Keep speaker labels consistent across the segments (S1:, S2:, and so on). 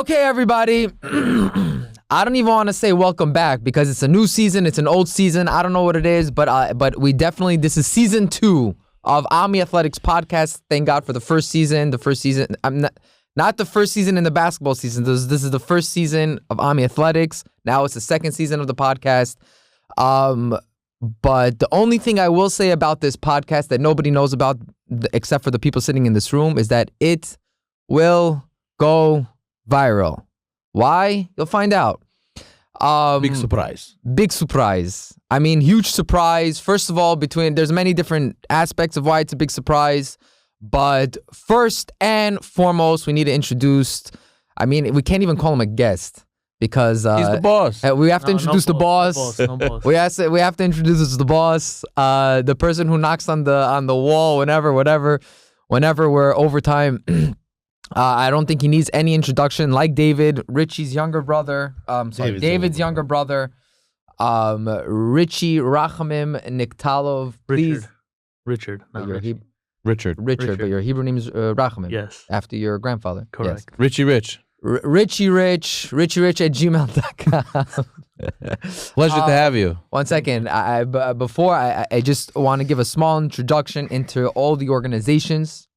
S1: Okay, everybody. I don't even want to say welcome back because it's a new season. It's an old season. I don't know what it is, but we definitely, this is season 2 of Ammy Athletics podcast. Thank God for the first season. I'm not the first season in the basketball season. This is the first season of Ammy Athletics. Now it's the second season of the podcast. But the only thing I will say about this podcast that nobody knows about except for the people sitting in this room is that it will go viral. Why? You'll find out.
S2: Big surprise.
S1: Big surprise. I mean, huge surprise. First of all, there's many different aspects of why it's a big surprise. But first and foremost, we need to introduce, we can't even call him a guest because
S2: he's the boss.
S1: We have to introduce the boss.
S3: No boss.
S1: We have to introduce the boss, the person who knocks on the wall whenever we're overtime. I don't think he needs any introduction. Like David, Richie's younger brother. David's younger brother. Richie Rachamim Nektalov. Please.
S3: Richard.
S1: Richard. But your Hebrew name is Rachamim.
S3: Yes.
S1: After your grandfather.
S3: Correct.
S1: Yes.
S2: Richie Rich.
S1: Richie Rich at gmail.com.
S2: Pleasure to have you.
S1: One second. Before I just want to give a small introduction into all the organizations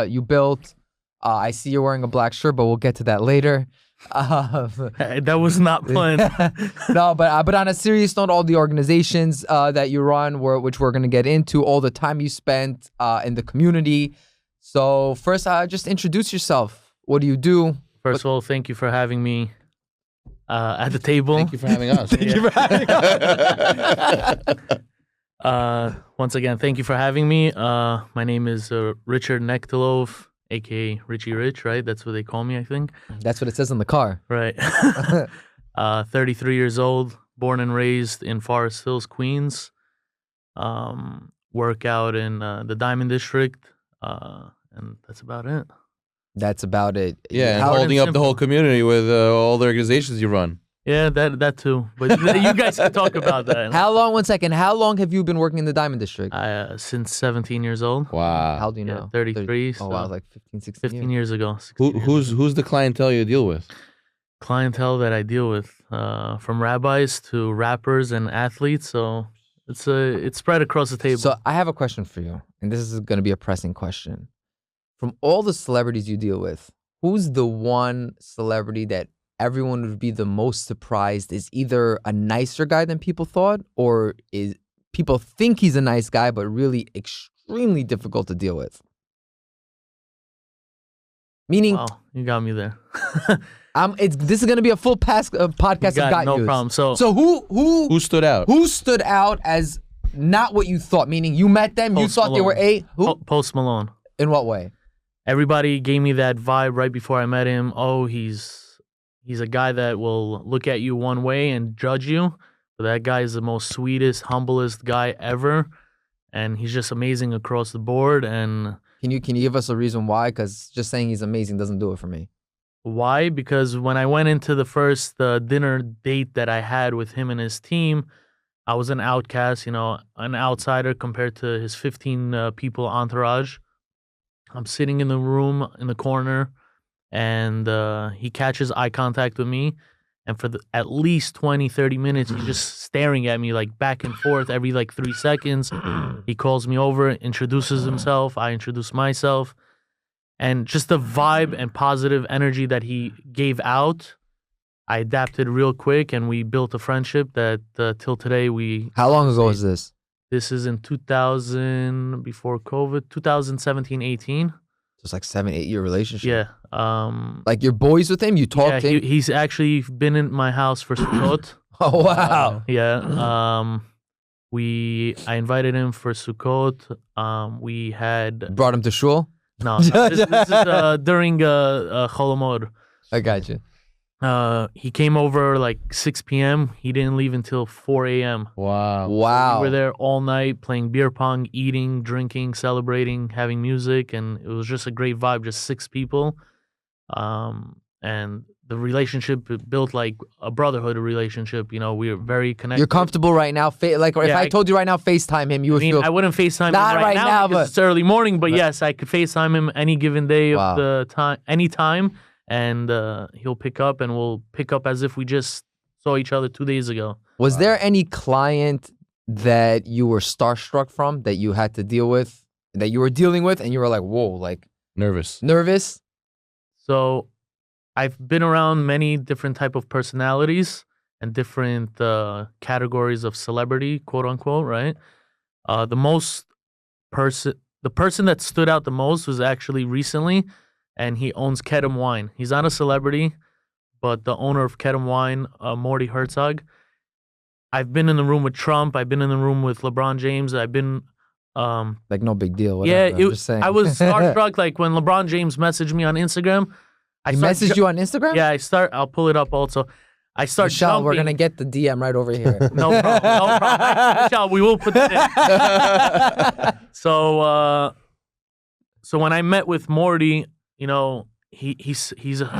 S1: you built. I see you're wearing a black shirt, but we'll get to that later.
S3: That was not planned.
S1: No, but on a serious note, all the organizations that you run, which we're going to get into, all the time you spent in the community. So first, just introduce yourself. What do you do?
S3: First of all, thank you for having me at the table.
S2: Thank you for having us.
S1: Thank you for having us.
S3: Once again, thank you for having me. My name is Richard Nektalov, a.k.a. Richie Rich, right? That's what they call me, I think.
S1: That's what it says in the car.
S3: Right. 33 years old, born and raised in Forest Hills, Queens. Work out in the Diamond District, and that's about it.
S1: That's about it.
S2: Yeah, and holding up the whole community with all the organizations you run.
S3: Yeah, that too. But you guys can talk about that.
S1: How long have you been working in the Diamond District?
S3: Since 17 years old.
S2: Wow.
S1: How old do you know?
S3: 33.
S1: Oh, wow, like 15, 16
S3: 15 years ago.
S2: Who's the clientele you deal with?
S3: Clientele that I deal with, from rabbis to rappers and athletes. So it's spread across the table.
S1: So I have a question for you, and this is going to be a pressing question. From all the celebrities you deal with, who's the one celebrity that everyone would be the most surprised is either a nicer guy than people thought, or is people think he's a nice guy, but really extremely difficult to deal with? Meaning,
S3: wow, you got me there.
S1: this is going to be a full podcast of got
S3: no
S1: yous.
S3: problem. So
S2: who stood out?
S1: Who stood out as not what you thought? Meaning, you met them, you thought they were who?
S3: Post Malone.
S1: In what way?
S3: Everybody gave me that vibe right before I met him. Oh, he's a guy that will look at you one way and judge you. But that guy is the most sweetest, humblest guy ever. And he's just amazing across the board. And
S1: Can you give us a reason why? Because just saying he's amazing doesn't do it for me.
S3: why? Because when I went into the first dinner date that I had with him and his team, I was an outcast, an outsider compared to his 15 people entourage. I'm sitting in the room in the corner, and he catches eye contact with me. And for at least 20, 30 minutes, he's just staring at me like back and forth every 3 seconds. He calls me over, introduces himself. I introduce myself. And just the vibe and positive energy that he gave out, I adapted real quick, and we built a friendship that till today we...
S1: How long ago was this?
S3: This is in 2000, before COVID, 2017, 18.
S1: It's like 7-8 year relationship.
S3: Yeah.
S1: Like you're boys with him? You talk to him?
S3: He's actually been in my house for Sukkot.
S1: Oh, wow.
S3: Yeah. I invited him for Sukkot. We had...
S1: Brought him to shul?
S3: No, this is during Cholomor.
S1: I got you.
S3: He came over 6 p.m. He didn't leave until 4 a.m.
S2: Wow.
S1: Wow.
S3: We were there all night playing beer pong, eating, drinking, celebrating, having music, and it was just a great vibe, just 6 people. And the relationship built like a brotherhood relationship. We were very connected.
S1: You're comfortable right now? If I told you right now, FaceTime him, you would feel...
S3: I wouldn't FaceTime him
S1: Not
S3: right now
S1: but...
S3: it's early morning, but yes, I could FaceTime him any given day of the time, anytime. and he'll pick up, and we'll pick up as if we just saw each other 2 days ago.
S1: Was there any client that you were starstruck from, that you had to deal with, that you were dealing with, and you were like, whoa, like
S2: Nervous.
S1: nervous?
S3: So I've been around many different type of personalities and different categories of celebrity, quote unquote, right? The person that stood out the most was actually recently, and he owns Kedem Wine. He's not a celebrity, but the owner of Kedem Wine, Morty Herzog. I've been in the room with Trump. I've been in the room with LeBron James. I've been
S1: Like no big deal. Whatever.
S3: yeah,
S1: I'm just saying.
S3: I was starstruck. Like when LeBron James messaged me on Instagram.
S1: He messaged you on Instagram?
S3: Yeah, I'll pull it up also. I start
S1: Michelle,
S3: jumping.
S1: we're gonna get the DM right over here.
S3: No problem. No problem. Michelle, we will put that in. So when I met with Morty, you know, he's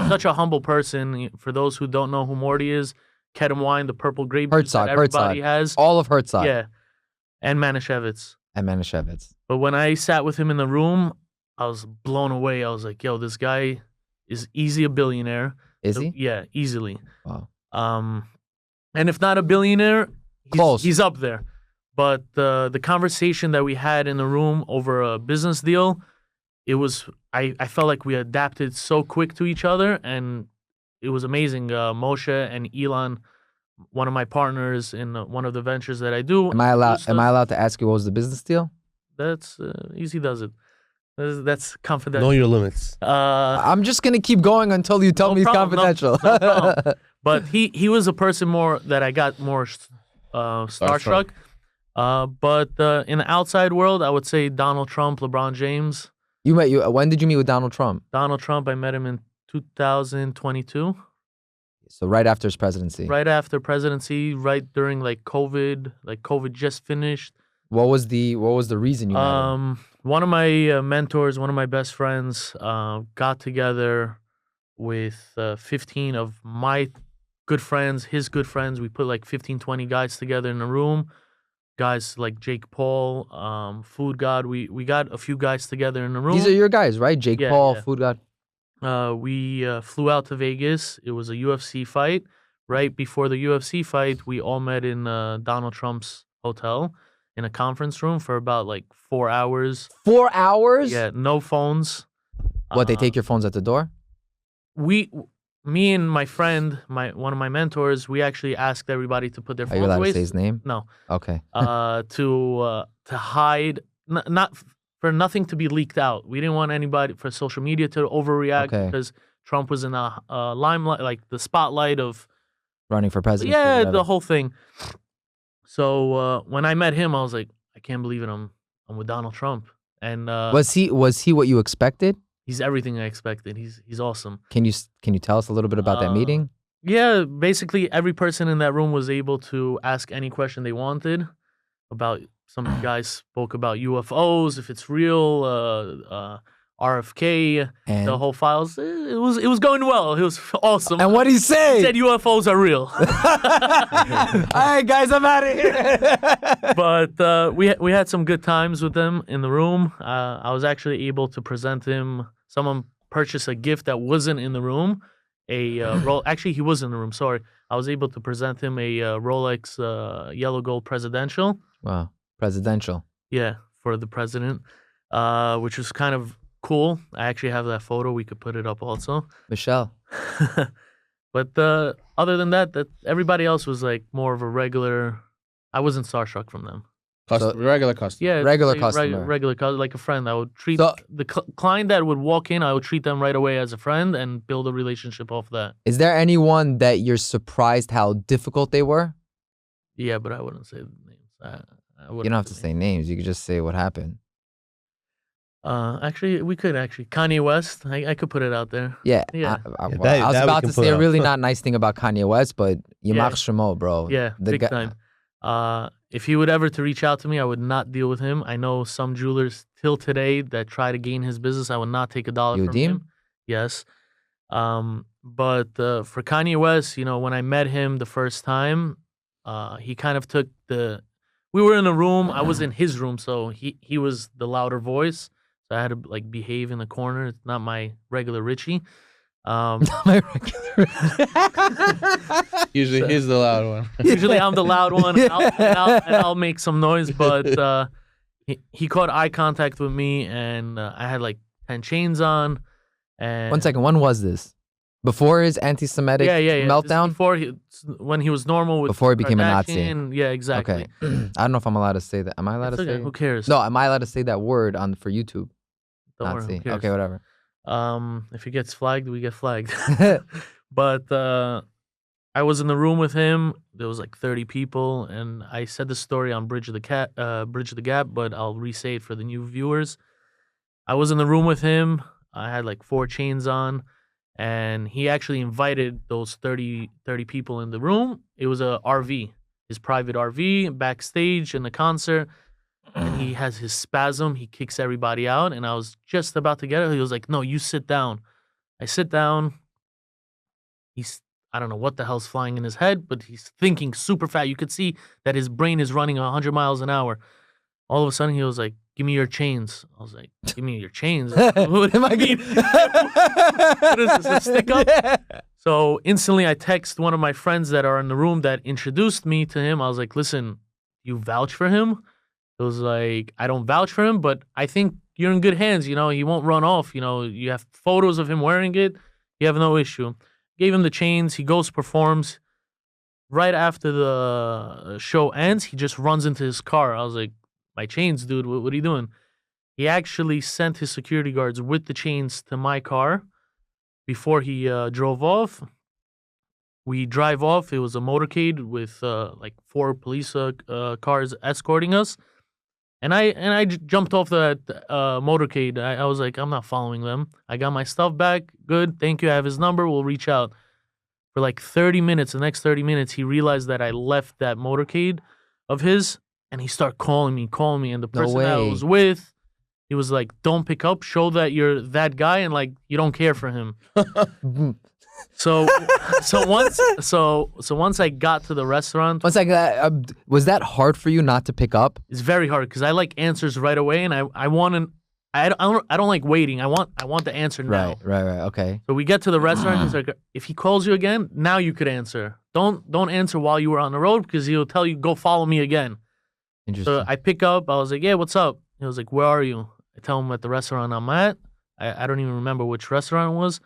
S3: such a humble person. For those who don't know who Morty is, Kedem Wine, the purple grape juice that everybody has.
S1: All of Herzog.
S3: Yeah, and Manischewitz.
S1: And Manischewitz.
S3: But when I sat with him in the room, I was blown away. I was like, yo, this guy is easy a billionaire.
S1: Is he?
S3: Yeah, easily.
S1: Wow.
S3: And if not a billionaire,
S1: Close.
S3: He's up there. But the conversation that we had in the room over a business deal, it was I felt like we adapted so quick to each other, and it was amazing. Moshe and Elon, one of my partners in one of the ventures that I do.
S1: Am I allowed to ask you what was the business deal?
S3: That's easy does it. That's confidential.
S2: Know your limits.
S1: I'm just gonna keep going until you tell me it's confidential.
S3: No problem. But he was a person more that I got more starstruck. But in the outside world, I would say Donald Trump, LeBron James.
S1: When did you meet with Donald Trump?
S3: Donald Trump, I met him in 2022.
S1: So right after his presidency.
S3: Right after presidency, right during like COVID. Like COVID just finished.
S1: What was the reason you met him?
S3: One of my mentors, one of my best friends, got together with 15 of my good friends, his good friends. We put like 15, 20 guys together in a room. Guys like Jake Paul, Food God. We got a few guys together in a room.
S1: These are your guys, right? Jake Paul,
S3: yeah.
S1: Food God.
S3: We flew out to Vegas. It was a UFC fight. Right before the UFC fight, we all met in Donald Trump's hotel in a conference room for about like 4 hours.
S1: 4 hours?
S3: Yeah, no phones.
S1: What, they take your phones at the door?
S3: Me and my friend, one of my mentors, we actually asked everybody to put their
S1: Are
S3: phones
S1: you allowed
S3: away.
S1: to say his name?
S3: No.
S1: Okay.
S3: To hide, not for nothing to be leaked out. We didn't want anybody for social media to overreact because Trump was in the limelight, like the spotlight of
S1: running for president.
S3: Yeah, the whole thing. So when I met him, I was like, I can't believe it. I'm with Donald Trump. And
S1: was he what you expected?
S3: He's everything I expected. He's awesome.
S1: Can you tell us a little bit about that meeting?
S3: Yeah, basically every person in that room was able to ask any question they wanted about. Some guys spoke about UFOs, if it's real, RFK,
S1: and
S3: the whole files. It was going well. It was awesome.
S1: And what did he say?
S3: He said UFOs are real.
S1: All right, guys, I'm out of here.
S3: But we had some good times with them in the room. I was actually able to present him. Someone purchased a gift that wasn't in the room. Actually, he was in the room. Sorry, I was able to present him a Rolex yellow gold presidential.
S1: Wow, presidential.
S3: Yeah, for the president, which was kind of cool. I actually have that photo. We could put it up also.
S1: Michelle.
S3: But other than that, everybody else was like more of a regular. I wasn't starstruck from them.
S2: Regular customer.
S3: Yeah,
S1: regular
S3: like,
S1: customer.
S3: Regular customer, like a friend. I would treat the client that would walk in. I would treat them right away as a friend and build a relationship off that.
S1: Is there anyone that you're surprised how difficult they were?
S3: Yeah, but I wouldn't say the names.
S1: You don't have to say names. You could just say what happened.
S3: Actually, we could Kanye West. I could put it out there.
S1: Yeah.
S3: Yeah.
S1: I was about to say a really not nice thing about Kanye West, but Yimach Shemo, bro.
S3: Yeah, big time. If he would ever to reach out to me, I would not deal with him. I know some jewelers till today that try to gain his business. I would not take $1 from him. Yes. But for Kanye West, when I met him the first time, he kind of took we were in a room. I was in his room, so he was the louder voice. So I had to like behave in the corner. It's not my regular Richie.
S1: My regular.
S2: Usually he's the loud one.
S3: Usually I'm the loud one, and I'll make some noise. But he caught eye contact with me, and I had like 10 chains on. And
S1: 1 second. When was this? Before his anti-Semitic meltdown?
S3: When he was normal with
S1: Before he became a Nazi.
S3: Kardashian. Yeah, exactly.
S1: Okay. I don't know if I'm allowed to say that. Am I allowed to say?
S3: Who cares?
S1: No, am I allowed to say that word for YouTube?
S3: Don't worry,
S1: Nazi.
S3: who cares?
S1: Okay, whatever.
S3: If he gets flagged, we get flagged. But I was in the room with him. There was like 30 people, and I said the story on Bridge of the Gap, but I'll re-say it for the new viewers. I was in the room with him. I had like 4 chains on, and he actually invited those 30 people in the room. It was a RV, his private RV, backstage in the concert. And he has his spasm. He kicks everybody out. And I was just about to get it. He was like, no, you sit down. I sit down. I don't know what the hell's flying in his head, but he's thinking super fast. You could see that his brain is running 100 miles an hour. All of a sudden, he was like, give me your chains. I was like, give me your chains? What do you mean? What is this, a stick up? So instantly, I text one of my friends that are in the room that introduced me to him. I was like, listen, you vouch for him? It was like, I don't vouch for him, but I think you're in good hands. You know, he won't run off. You know, you have photos of him wearing it. You have no issue. Gave him the chains. He goes, performs. Right after the show ends, he just runs into his car. I was like, my chains, dude, what are you doing? He actually sent his security guards with the chains to my car before he drove off. We drive off. It was a motorcade with like 4 police cars escorting us. And I jumped off the motorcade. I was like, I'm not following them. I got my stuff back. Good. Thank you. I have his number. We'll reach out. For like 30 minutes, the next 30 minutes, he realized that I left that motorcade of his, and he started calling me. And the person that I was with, he was like, don't pick up. Show that you're that guy and like you don't care for him. So once I got to the restaurant,
S1: was that hard for you not to pick up?
S3: It's very hard because I like answers right away, and I don't like waiting. I want the answer now.
S1: Right. Okay.
S3: So we get to the restaurant. He's like, if he calls you again, now you could answer. Don't answer while you were on the road because he'll tell you go follow me again.
S1: Interesting.
S3: So I pick up. I was like, yeah, what's up? He was like, where are you? I tell him at the restaurant I'm at. I don't even remember which restaurant it was.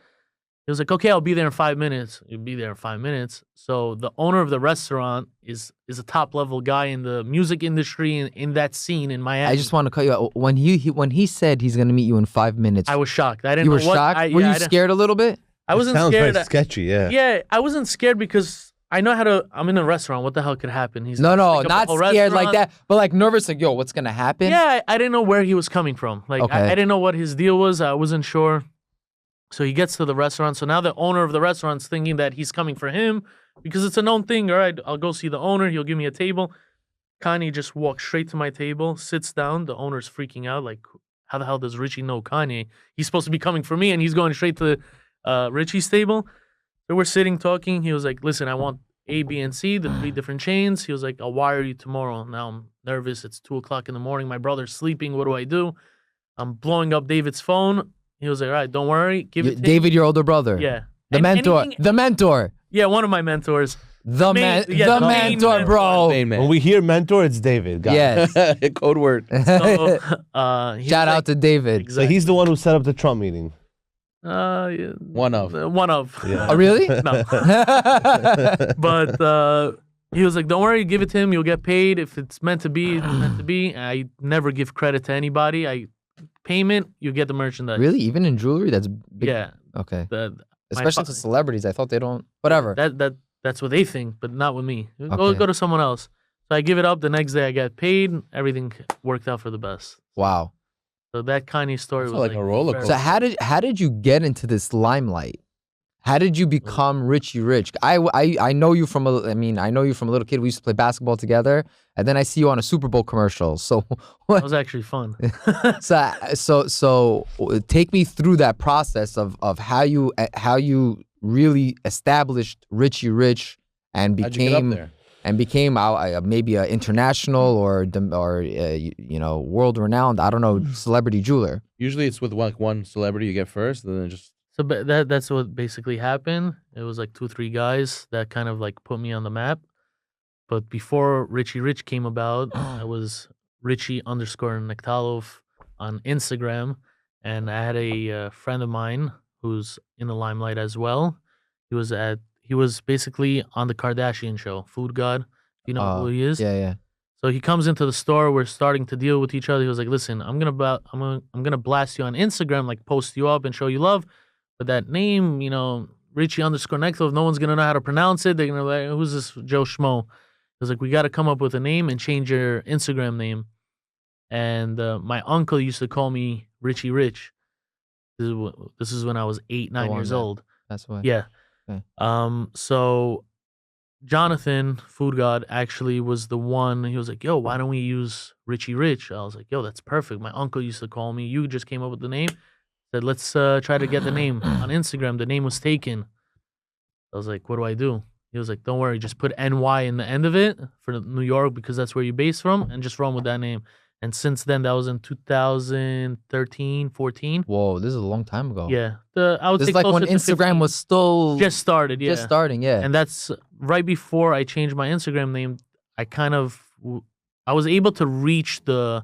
S3: He was like, okay, I'll be there in 5 minutes. You'll be there in 5 minutes. So the owner of the restaurant is a top level guy in the music industry in that scene in Miami.
S1: I just want to cut you out. When he said he's gonna meet you in 5 minutes,
S3: I was shocked. I didn't.
S1: You were
S3: know what,
S1: shocked. Were you scared a little bit?
S3: I wasn't
S4: sounds
S3: scared.
S4: very sketchy. Yeah.
S3: Yeah, I wasn't scared because I know how to. I'm in a restaurant. What the hell could happen? He's
S1: no,
S3: like
S1: not scared like that, but like nervous. Like, yo, what's gonna happen?
S3: Yeah, I didn't know where he was coming from. Like,
S1: okay.
S3: I didn't know what his deal was. I wasn't sure. So he gets to the restaurant. So now the owner of the restaurant's thinking that he's coming for him because it's a known thing. All right, I'll go see the owner. He'll give me a table. Kanye just walks straight to my table, sits down. The owner's freaking out. Like, how the hell does Richie know Kanye? He's supposed to be coming for me, and he's going straight to Richie's table. So we're sitting talking. He was like, listen, I want A, B, and C, the 3 different chains. He was like, I'll wire you tomorrow. Now I'm nervous. It's 2 o'clock in the morning. My brother's sleeping. What do I do? I'm blowing up David's phone. He was like, all right, don't worry. Give it to
S1: David,
S3: him.
S1: your older brother.
S3: Yeah.
S1: The mentor. The mentor.
S3: Yeah, one of my mentors.
S1: The
S3: main
S1: mentor, bro.
S2: Main man.
S4: When we hear mentor, it's David. Got it.
S1: Yes.
S2: Code word.
S3: So,
S1: Shout out to David.
S4: So he's the one who set up the Trump meeting.
S3: Yeah,
S2: One of.
S4: Yeah.
S1: Oh, really?
S3: No. But he was like, don't worry, give it to him. You'll get paid. If it's meant to be, it's meant to be. I never give credit to anybody. Payment, you get the merchandise.
S1: Really? Even in jewelry? That's big.
S3: Yeah.
S1: Okay.
S3: The,
S1: Especially to celebrities. I thought they don't. Whatever.
S3: That's what they think, but not with me.
S1: Okay.
S3: Go to someone else. So I give it up. The next day I get paid. Everything worked out for the best.
S1: Wow.
S3: So that Kanye story was
S2: like a roller
S3: very-
S1: So how did you get into this limelight? How did you become Richie Rich? I know you from a little kid. We used to play basketball together, and then I see you on a Super Bowl commercial. So
S3: That was actually fun.
S1: so take me through that process of how you really established Richie Rich and
S2: How'd you get up
S1: became
S2: there?
S1: maybe an international or world renowned, I don't know, celebrity jeweler.
S2: Usually it's with one celebrity you get first, and then just
S3: So that's what basically happened. It was like 2-3 guys that kind of like put me on the map. But before Richie Rich came about, I was Richie underscore Nektalov on Instagram, and I had a friend of mine who's in the limelight as well. He was basically on the Kardashian show, Food God. You know who he is?
S1: Yeah.
S3: So he comes into the store. We're starting to deal with each other. He was like, "Listen, I'm gonna blast you on Instagram, like post you up and show you love, but that name, Richie underscore Nektalov, no one's gonna know how to pronounce it. They're gonna be like, who's this Joe Schmo?" He was like, "We got to come up with a name and change your Instagram name." And my uncle used to call me Richie Rich. This is when I was 8-9 years old.
S1: That's what.
S3: Yeah.
S1: Okay.
S3: So Jonathan, Food God, actually was the one. He was like, "Yo, why don't we use Richie Rich?" I was like, "Yo, that's perfect." My uncle used to call me. You just came up with the name. Said, "Let's try to get the name on Instagram." The name was taken. I was like, "What do I do?" He was like, "Don't worry, just put NY in the end of it for New York because that's where you're based from, and just run with that name." And since then, that was in 2013, 14.
S1: Whoa, this is a long time ago.
S3: Yeah. I would
S1: This
S3: say
S1: is like when
S3: closer to
S1: Instagram
S3: 15.
S1: was still
S3: Just started, yeah.
S1: just starting, yeah.
S3: And that's right before I changed my Instagram name. I was able to reach the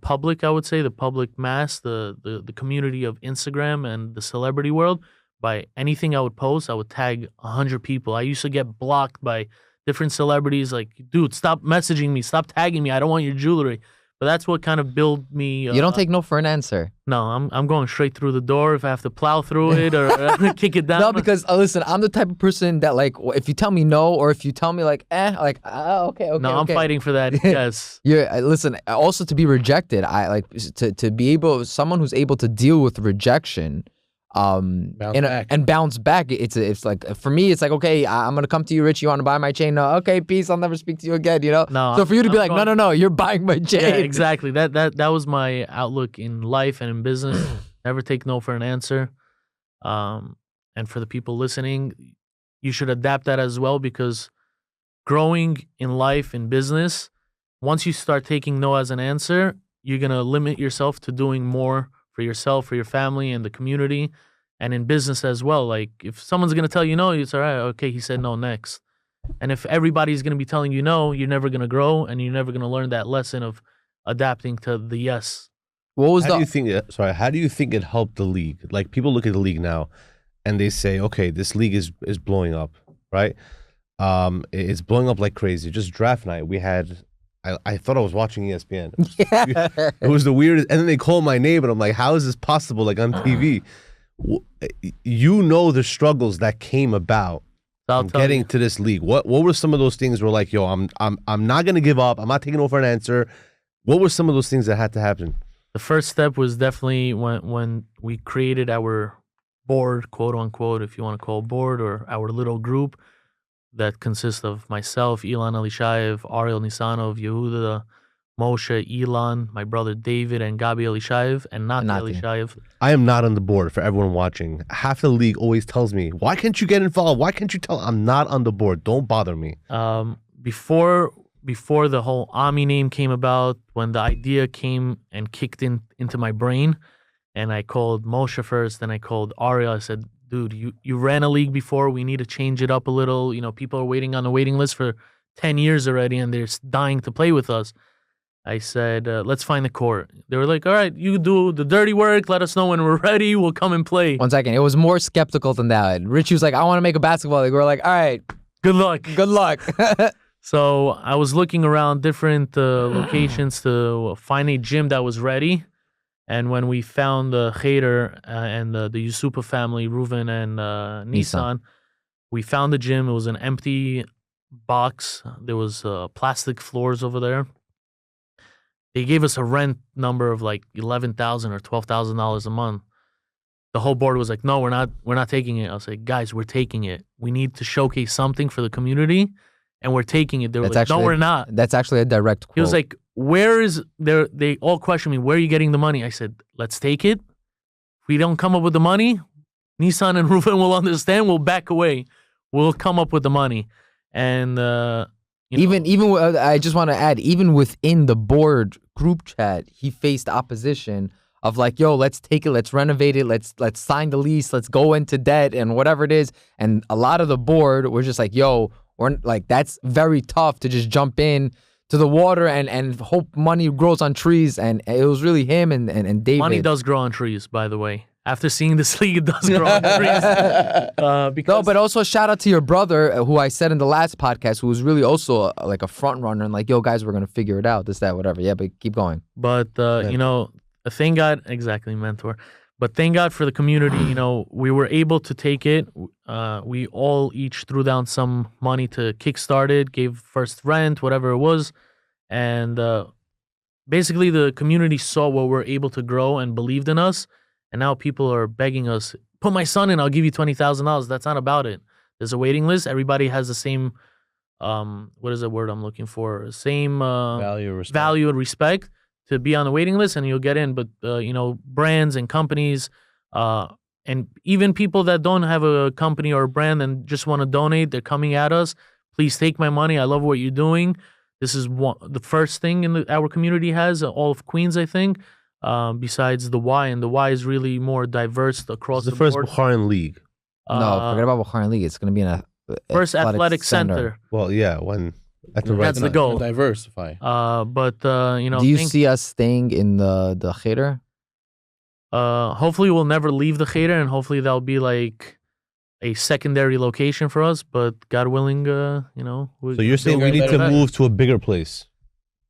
S3: public, I would say, the public mass, the community of Instagram and the celebrity world by anything I would post. I would tag 100 people. I used to get blocked by different celebrities like, "Dude, stop messaging me, stop tagging me. I don't want your jewelry." But that's what kind of built me.
S1: You don't take no for an answer.
S3: No, I'm going straight through the door if I have to plow through it or kick it down.
S1: No, because listen, I'm the type of person that like if you tell me no or if you tell me like okay.
S3: No, I'm fighting for that. Yes.
S1: Yeah, listen. Also, to be rejected, I like to be able someone who's able to deal with rejection, and bounce back. It's like for me, it's like okay, I'm gonna come to you, Rich. You want to buy my chain? No, okay, peace. I'll never speak to you again.
S3: No.
S1: So for you to be like, no, you're buying my chain.
S3: Yeah, exactly. That was my outlook in life and in business. Never take no for an answer. And for the people listening, you should adapt that as well because growing in life in business, once you start taking no as an answer, you're gonna limit yourself to doing more for yourself, for your family, and the community, and in business as well. Like if someone's gonna tell you no, it's all right. Okay, he said no next. And if everybody's gonna be telling you no, you're never gonna grow, and you're never gonna learn that lesson of adapting to the yes.
S1: What was
S4: How do you think it helped the league? Like people look at the league now, and they say, okay, this league is blowing up, right? It's blowing up like crazy. Just draft night, we had. I thought I was watching ESPN.
S1: Yeah.
S4: It was the weirdest. And then they call my name, and I'm like, how is this possible? Like on TV, you know the struggles that came about from getting to this league. What were some of those things where like, yo, I'm not gonna give up. I'm not taking no for an answer. What were some of those things that had to happen?
S3: The first step was definitely when we created our board, quote unquote, if you want to call it board, or our little group that consists of myself, Ilan Elishayev, Ariel Nisanov, Yehuda, Moshe, Ilan, my brother David, and Gabi Elishayev, and Nati Elishayev.
S4: I am not on the board for everyone watching. Half the league always tells me, why can't you get involved? Why can't you tell? I'm not on the board. Don't bother me.
S3: Before the whole Ammy name came about, when the idea came and kicked into my brain, and I called Moshe first, then I called Ariel. I said, "Dude, you ran a league before. We need to change it up a little. People are waiting on the waiting list for 10 years already, and they're dying to play with us." I said, "Let's find the court." They were like, "All right, you do the dirty work. Let us know when we're ready. We'll come and play."
S1: 1 second. It was more skeptical than that. Richie was like, "I want to make a basketball league." We're like, "All right,
S3: Good luck.
S1: good luck."
S3: So I was looking around different locations to find a gym that was ready. And when we found the Cheder and the Yusufa family, Reuven and Nissan, we found the gym. It was an empty box. There was plastic floors over there. They gave us a rent number of like $11,000 or $12,000 a month. The whole board was like, "No, we're not taking it." I was like, "Guys, we're taking it. We need to showcase something for the community, and we're taking it." They were like, "No, we're not."
S1: That's actually a direct quote.
S3: He was like, "Where is there?" They all questioned me, "Where are you getting the money?" I said, "Let's take it. If we don't come up with the money, Nissan and Reuven will understand. We'll back away. We'll come up with the money." And
S1: even I just want to add, even within the board group chat, he faced opposition of like, yo, let's take it, let's renovate it, let's sign the lease, let's go into debt and whatever it is. And a lot of the board were just like, yo, we're like, that's very tough to just jump in to the water and hope money grows on trees. And it was really him and David.
S3: Money does grow on trees, by the way. After seeing this league, it does grow on trees. Because
S1: No, but also shout out to your brother, who I said in the last podcast, who was really also like a front runner and like, yo, guys, we're going to figure it out, this, that, whatever. Yeah, but keep going.
S3: But, you know, thank God, exactly, mentor. But thank God for the community. You know, we were able to take it. We all each threw down some money to kickstart it, gave first rent, whatever it was. And basically the community saw what we're able to grow and believed in us. And now people are begging us, put my son in, I'll give you $20,000. That's not about it. There's a waiting list. Everybody has the same, what is the word I'm looking for? Same value and respect to be on the waiting list, and you'll get in. But, you know, brands and companies, and even people that don't have a company or a brand and just want to donate, they're coming at us. Please take my money. I love what you're doing. This is the first thing in our community has, all of Queens, I think. Besides the Y, and the Y is really more diverse across the
S4: first
S3: board.
S4: Bukharan league.
S1: No, forget about Bukharan League. It's going to be in a
S3: First athletic center.
S4: Well, yeah, when at the right
S3: That's the
S4: time.
S3: goal.
S2: Diversify.
S3: But you know,
S1: Do you see us staying in the Cheder?
S3: hopefully we'll never leave the Cheder, and hopefully that'll be like a secondary location for us. But God willing, you know.
S4: So you're saying we need to move to a bigger place?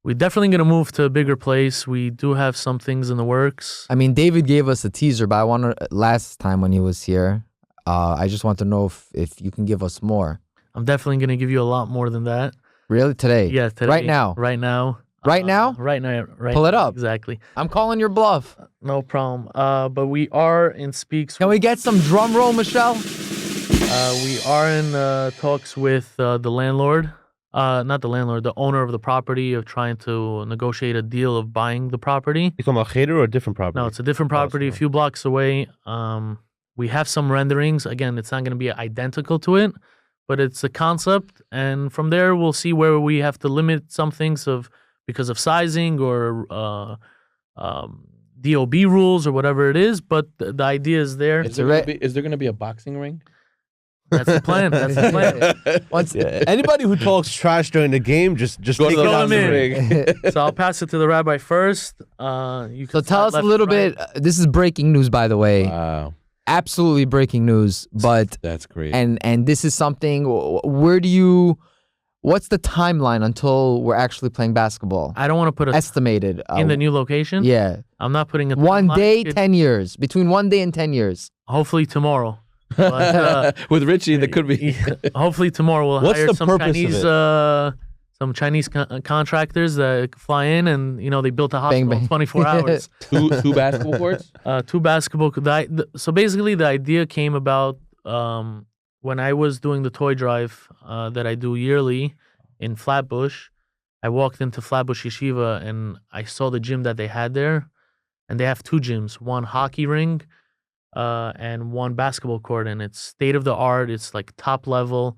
S3: We're definitely going to move to a bigger place. We do have some things in the works.
S1: I mean, David gave us a teaser, but I want to, last time when he was here, I just want to know if you can give us more.
S3: I'm definitely going to give you a lot more than that.
S1: Really? Today?
S3: Yeah, today.
S1: Right now?
S3: Right now.
S1: Right now?
S3: Right now. Right.
S1: Pull it up.
S3: Exactly.
S1: I'm calling your bluff.
S3: No problem. But we are in speaks.
S1: Can we get some drum roll, Michelle?
S3: We are in talks with the landlord. Not the landlord, the owner of the property, of trying to negotiate a deal of buying the property.
S4: You talking about Cheder or a different property?
S3: No, it's a different property, a few blocks away. We have some renderings. Again, it's not going to be identical to it, but it's a concept. And from there, we'll see where we have to limit some things because of sizing or DOB rules or whatever it is. But the idea is there.
S2: Is there going to be a boxing ring?
S3: That's the plan. That's the plan.
S4: Anybody who talks trash during the game, just
S2: Go
S4: take
S2: to
S4: it
S2: the
S4: out the
S3: in.
S4: ring.
S3: So I'll pass it to the rabbi first. You
S1: So
S3: can
S1: tell us
S3: start
S1: a
S3: left
S1: little
S3: to right.
S1: bit. This is breaking news, by the way.
S2: Wow,
S1: Absolutely breaking news. But
S2: that's great.
S1: and this is something. What's the timeline until we're actually playing basketball?
S3: I don't want to put a
S1: Estimated
S3: in the new location.
S1: Yeah,
S3: I'm not putting a
S1: one
S3: timeline.
S1: day, 10 years. Between 1 day and 10 years.
S3: Hopefully tomorrow. But,
S2: With Richie, that could be.
S3: hopefully tomorrow we'll
S4: What's
S3: hire
S4: the
S3: some
S4: purpose
S3: Chinese
S4: of
S3: some Chinese contractors that fly in, and you know they built a
S1: Bang,
S3: hospital
S1: bang.
S3: in 24 hours.
S2: two basketball courts.
S3: Two basketball. So basically, the idea came about when I was doing the toy drive that I do yearly in Flatbush. I walked into Flatbush Yeshiva and I saw the gym that they had there, and they have two gyms: one hockey ring and one basketball court, and it's state of the art. It's like top level.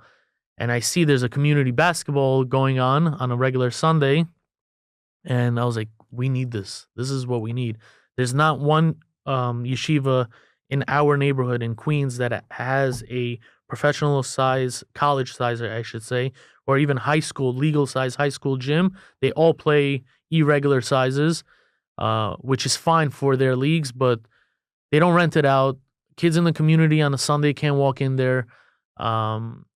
S3: And I see there's a community basketball going on a regular Sunday. And I was like, we need this. This is what we need. There's not one yeshiva in our neighborhood in Queens that has a professional size, college size, I should say, or even high school, legal size high school gym. They all play irregular sizes, which is fine for their leagues, but they don't rent it out. Kids in the community on a Sunday can't walk in there.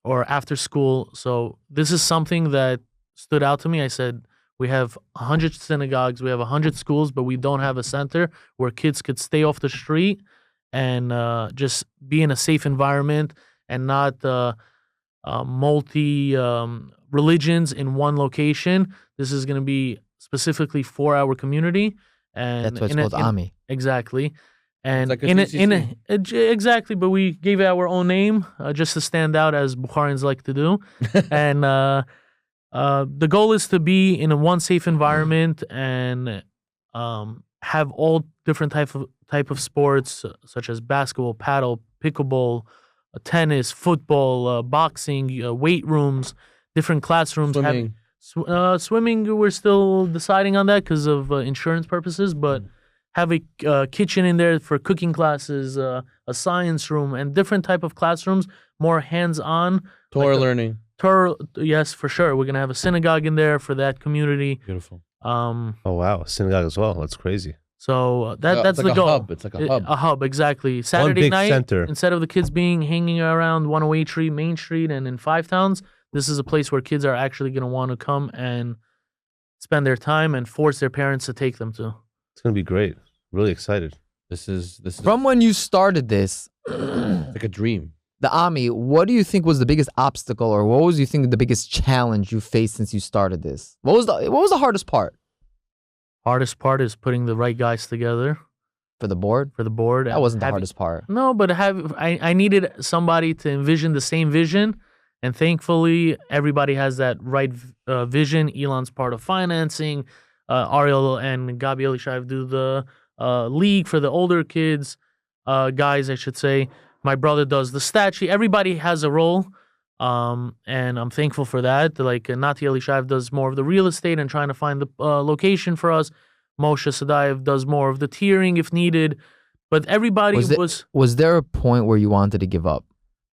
S3: Or after school. So this is something that stood out to me. I said, we have 100 synagogues, we have 100 schools, but we don't have a center where kids could stay off the street and just be in a safe environment and not multi religions in one location. This is going to be specifically for our community. And
S1: That's what it's called, Ammy.
S3: Exactly. And
S2: It's like a
S3: exactly, but we gave it our own name just to stand out, as Bukharians like to do. And the goal is to be in a one safe environment and have all different type of sports, such as basketball, paddle, pickleball, tennis, football, boxing, weight rooms, different classrooms.
S2: Swimming.
S3: Swimming, we're still deciding on that because of insurance purposes, but have a kitchen in there for cooking classes, a science room, and different type of classrooms, more hands-on.
S2: Torah learning.
S3: Torah, yes, for sure. We're gonna have a synagogue in there for that community.
S2: Beautiful.
S4: Oh wow, synagogue as well. That's crazy.
S3: So that's
S2: like
S3: the
S2: a
S3: goal.
S2: hub. It's like a hub.
S3: A hub, exactly. Saturday
S4: big
S3: night,
S4: center.
S3: instead of the kids hanging around 108 Street, Main Street, and in Five Towns, this is a place where kids are actually going to want to come and spend their time and force their parents to take them to.
S4: It's gonna be great. Really excited.
S2: This is
S1: From when you started this,
S2: like a dream.
S1: the Ammy, what do you think was the biggest obstacle, or what was you think the biggest challenge you faced since you started this? What was the hardest part
S3: Hardest part is putting the right guys together
S1: for the board?
S3: for the board.
S1: That
S3: and
S1: wasn't the
S3: having-
S1: hardest part.
S3: No, but I needed somebody to envision the same vision, and thankfully everybody has that right vision. Elon's part of financing. Ariel and Gabi Elishaev do the league for the older kids, guys, I should say. My brother does the stat sheet. Everybody has a role, and I'm thankful for that. Like Nati Elishaev does more of the real estate and trying to find the location for us. Moshe Sadaev does more of the tiering if needed. But everybody
S1: Was there a point where you wanted to give up?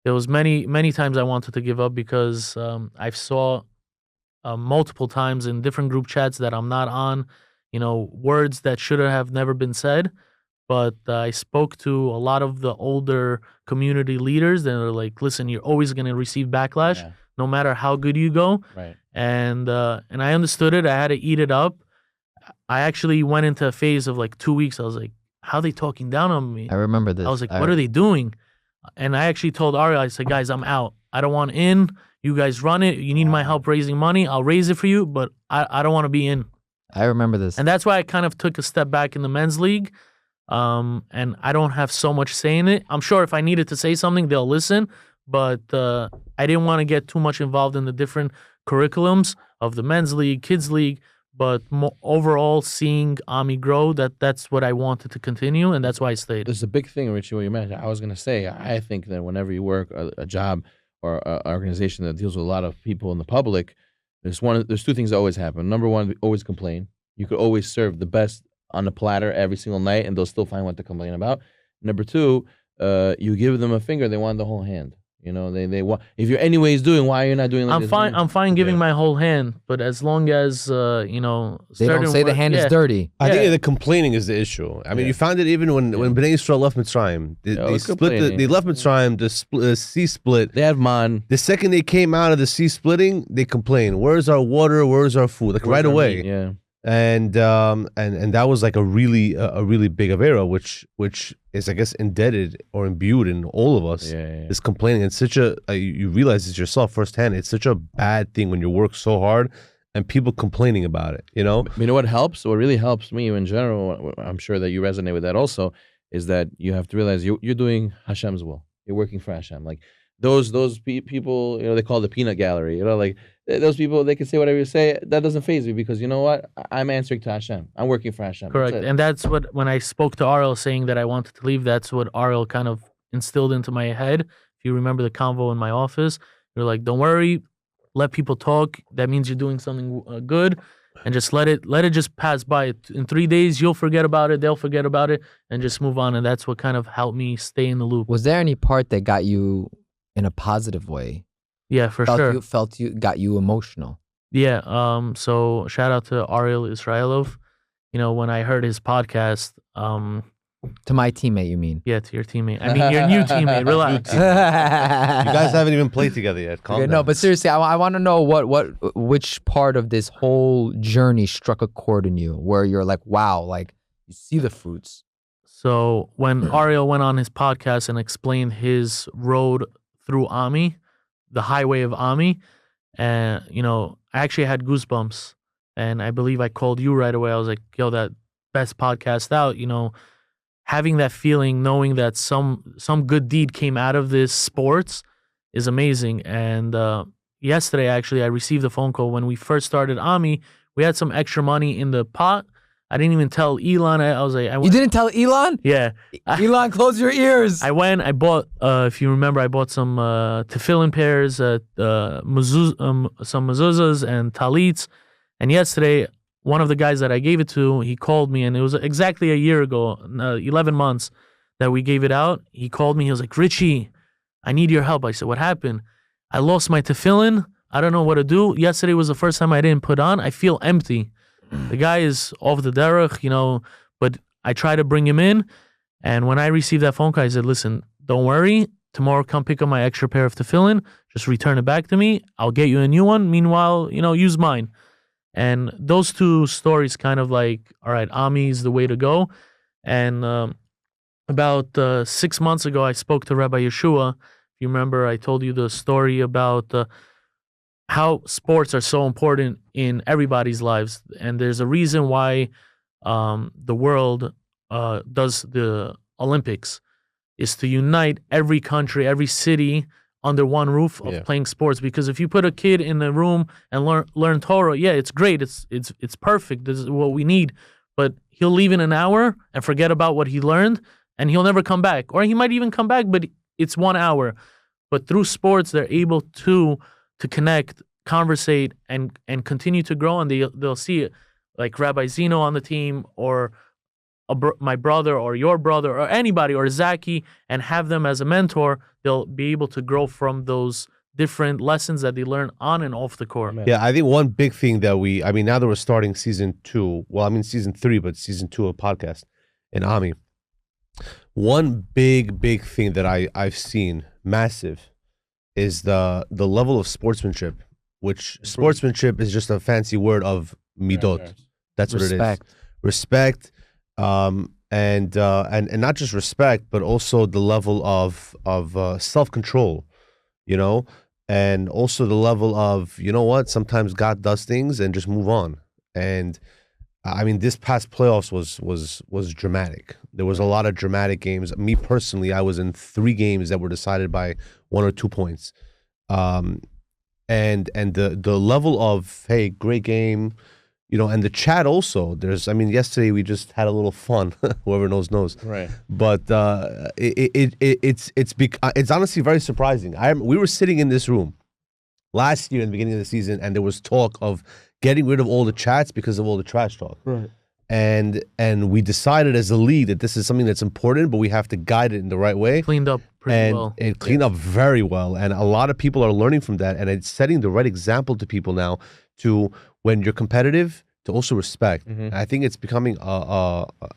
S3: There was many times I wanted to give up because I saw multiple times in different group chats that I'm not on, words that should have never been said. But I spoke to a lot of the older community leaders that are like, listen, you're always going to receive backlash, no matter how good you go.
S2: Right.
S3: And I understood it. I had to eat it up. I actually went into a phase of like 2 weeks. I was like, how are they talking down on me?
S1: I remember this.
S3: I was like, what are they doing? And I actually told Ariel, I said, guys, I'm out. I don't want in. You guys run it. You need my help raising money. I'll raise it for you, but I don't want to be in.
S1: I remember this.
S3: And that's why I kind of took a step back in the men's league. And I don't have so much say in it. I'm sure if I needed to say something, they'll listen. But I didn't want to get too much involved in the different curriculums of the men's league, kids league. But overall, seeing Ammy grow, that's what I wanted to continue, and that's why I stayed.
S2: This is a big thing, Richie, what you mentioned. I was going to say, I think that whenever you work a job or an organization that deals with a lot of people in the public, there's two things that always happen. Number one, always complain. You could always serve the best on the platter every single night, and they'll still find what to complain about. Number two, you give them a finger, they want the whole hand. They want. If you're anyways doing, why are you not doing like this?
S3: I'm fine giving my whole hand, but as long as
S1: they don't say the hand is dirty.
S4: I think the complaining is the issue. I mean, you found it even when Bnei Yisrael left Mitzrayim. They left Mitzrayim, the sea split.
S2: They have man.
S4: The second they came out of the sea splitting, they complain. Where's our water? Where's our food? Like right away.
S2: Meat? Yeah.
S4: And that was like a really big avera, which is, I guess, indebted or imbued in all of us.
S2: Yeah.
S4: This complaining. It's such you realize it yourself firsthand. It's such a bad thing when you work so hard and people complaining about it.
S2: You know what helps? What really helps me in general, I'm sure that you resonate with that also, is that you have to realize you're doing Hashem's will. You're working for Hashem. Like those people, they call it the peanut gallery. Like those people, they can say whatever you say. That doesn't faze me because you know what? I'm answering to Hashem. I'm working for Hashem.
S3: Correct. And that's what, when I spoke to Ariel saying that I wanted to leave, that's what Ariel kind of instilled into my head. If you remember the convo in my office, you're like, don't worry, let people talk. That means you're doing something good. And just let it just pass by. In 3 days, you'll forget about it. They'll forget about it and just move on. And that's what kind of helped me stay in the loop.
S1: Was there any part that got you in a positive way?
S3: Yeah, for sure.
S1: Got you emotional.
S3: Yeah. So shout out to Ariel Israelov. When I heard his podcast,
S1: to my teammate, you mean?
S3: Yeah, to your teammate. I mean, your new teammate. Relax.
S4: You guys haven't even played together yet. Calm down.
S1: No, but seriously, I want to know which part of this whole journey struck a chord in you, where you're like, wow, like you see the fruits.
S3: So when Ariel went on his podcast and explained his road through Ammy, the highway of Ammy, and I actually had goosebumps, and I believe I called you right away. I was like, yo, that best podcast out, having that feeling, knowing that some good deed came out of this sports is amazing. And yesterday, actually, I received a phone call when we first started Ammy. We had some extra money in the pot. I didn't even tell Elon. I was like,
S1: you didn't tell Elon?
S3: Yeah.
S1: Elon, close your ears.
S3: I bought, if you remember, I bought some tefillin pairs, some mezuzahs and talits. And yesterday, one of the guys that I gave it to, he called me, and it was exactly a year ago, 11 months that we gave it out. He called me. He was like, Richie, I need your help. I said, what happened? I lost my tefillin. I don't know what to do. Yesterday was the first time I didn't put on. I feel empty. The guy is off the derech, but I try to bring him in. And when I received that phone call, I said, listen, don't worry. Tomorrow, come pick up my extra pair of tefillin. Just return it back to me. I'll get you a new one. Meanwhile, use mine. And those two stories kind of like, all right, Ammy is the way to go. And about 6 months ago, I spoke to Rabbi Yeshua. If you remember, I told you the story about how sports are so important in everybody's lives. And there's a reason why the world does the Olympics, is to unite every country, every city under one roof of playing sports. Because if you put a kid in a room and learn Torah, it's great, it's perfect, this is what we need, but he'll leave in an hour and forget about what he learned, and he'll never come back. Or he might even come back, but it's 1 hour. But through sports, they're able to connect, conversate, and continue to grow, and they'll see it, like Rabbi Zeno on the team, or my brother, or your brother, or anybody, or Zaki, and have them as a mentor. They'll be able to grow from those different lessons that they learn on and off the court.
S4: Yeah, I think one big thing that now that we're starting season 2, season 3, but season 2 of podcast in Ammy, one big thing that I've seen massive is the level of sportsmanship, which sportsmanship is just a fancy word of midot. That's what it is. Respect. And not just respect, but also the level of self-control, and also the level of, sometimes God does things and just move on. And this past playoffs was dramatic. There was a lot of dramatic games. Me personally, I was in 3 games that were decided by 1 or 2 points. And the level of, hey, great game, and the chat also. Yesterday we just had a little fun. Whoever knows.
S2: Right.
S4: But it's honestly very surprising. We were sitting in this room last year in the beginning of the season, and there was talk of getting rid of all the chats because of all the trash talk.
S2: Right.
S4: And we decided as a league that this is something that's important, but we have to guide it in the right way.
S3: Cleaned up pretty well.
S4: It cleaned up very well, and a lot of people are learning from that, and it's setting the right example to people now to, when you're competitive, to also respect. And I think it's becoming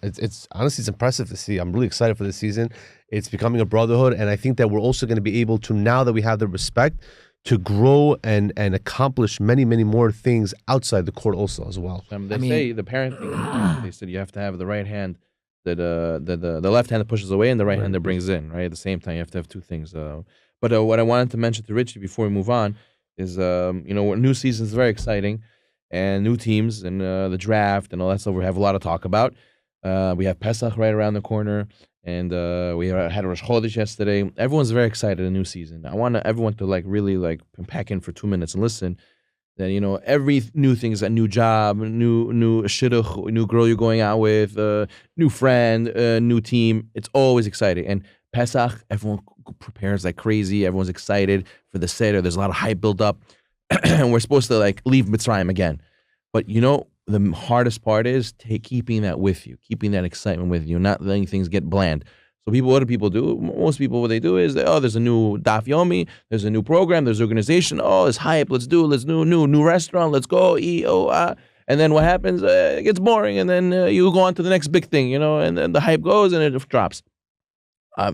S4: it's honestly, it's impressive to see. I'm really excited for this season. It's becoming a brotherhood, and I think that we're also going to be able to, now that we have the respect, to grow and accomplish many more things outside the court also as well.
S2: They say the parenting. They said you have to have the right hand that the left hand that pushes away and the right hand that brings in. Right, at the same time, you have to have 2 things. But what I wanted to mention to Richie before we move on is new season is very exciting, and new teams and the draft and all that stuff. We have a lot to talk about. We have Pesach right around the corner. And we had Rosh Chodesh yesterday. Everyone's very excited a new season. I want everyone to really pack in for 2 minutes and listen. That every new thing is a new job, new shidduch, new girl you're going out with, new friend, new team. It's always exciting. And Pesach, everyone prepares like crazy. Everyone's excited for the Seder. There's a lot of hype built up, and we're supposed to leave Mitzrayim again. But the hardest part is keeping that with you, keeping that excitement with you, not letting things get bland. So what do people do? Most people, what they do is, there's a new Daf Yomi, there's a new program, there's organization, there's hype, let's do new restaurant, let's go eat, and then what happens? It gets boring, and then you go on to the next big thing, and then the hype goes and it drops.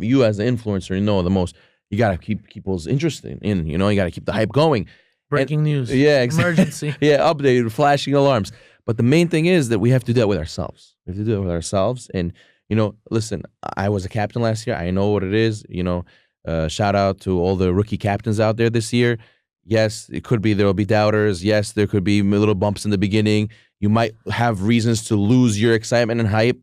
S2: You as the influencer, the most, you got to keep people's interest in, you got to keep the hype going.
S3: Breaking news.
S2: Yeah, exactly.
S3: Emergency.
S2: Yeah, updated, flashing alarms. But the main thing is that we have to do that with ourselves. We have to do it with ourselves. And, listen, I was a captain last year. I know what it is. Shout out to all the rookie captains out there this year. Yes, it could be there will be doubters. Yes, there could be little bumps in the beginning. You might have reasons to lose your excitement and hype.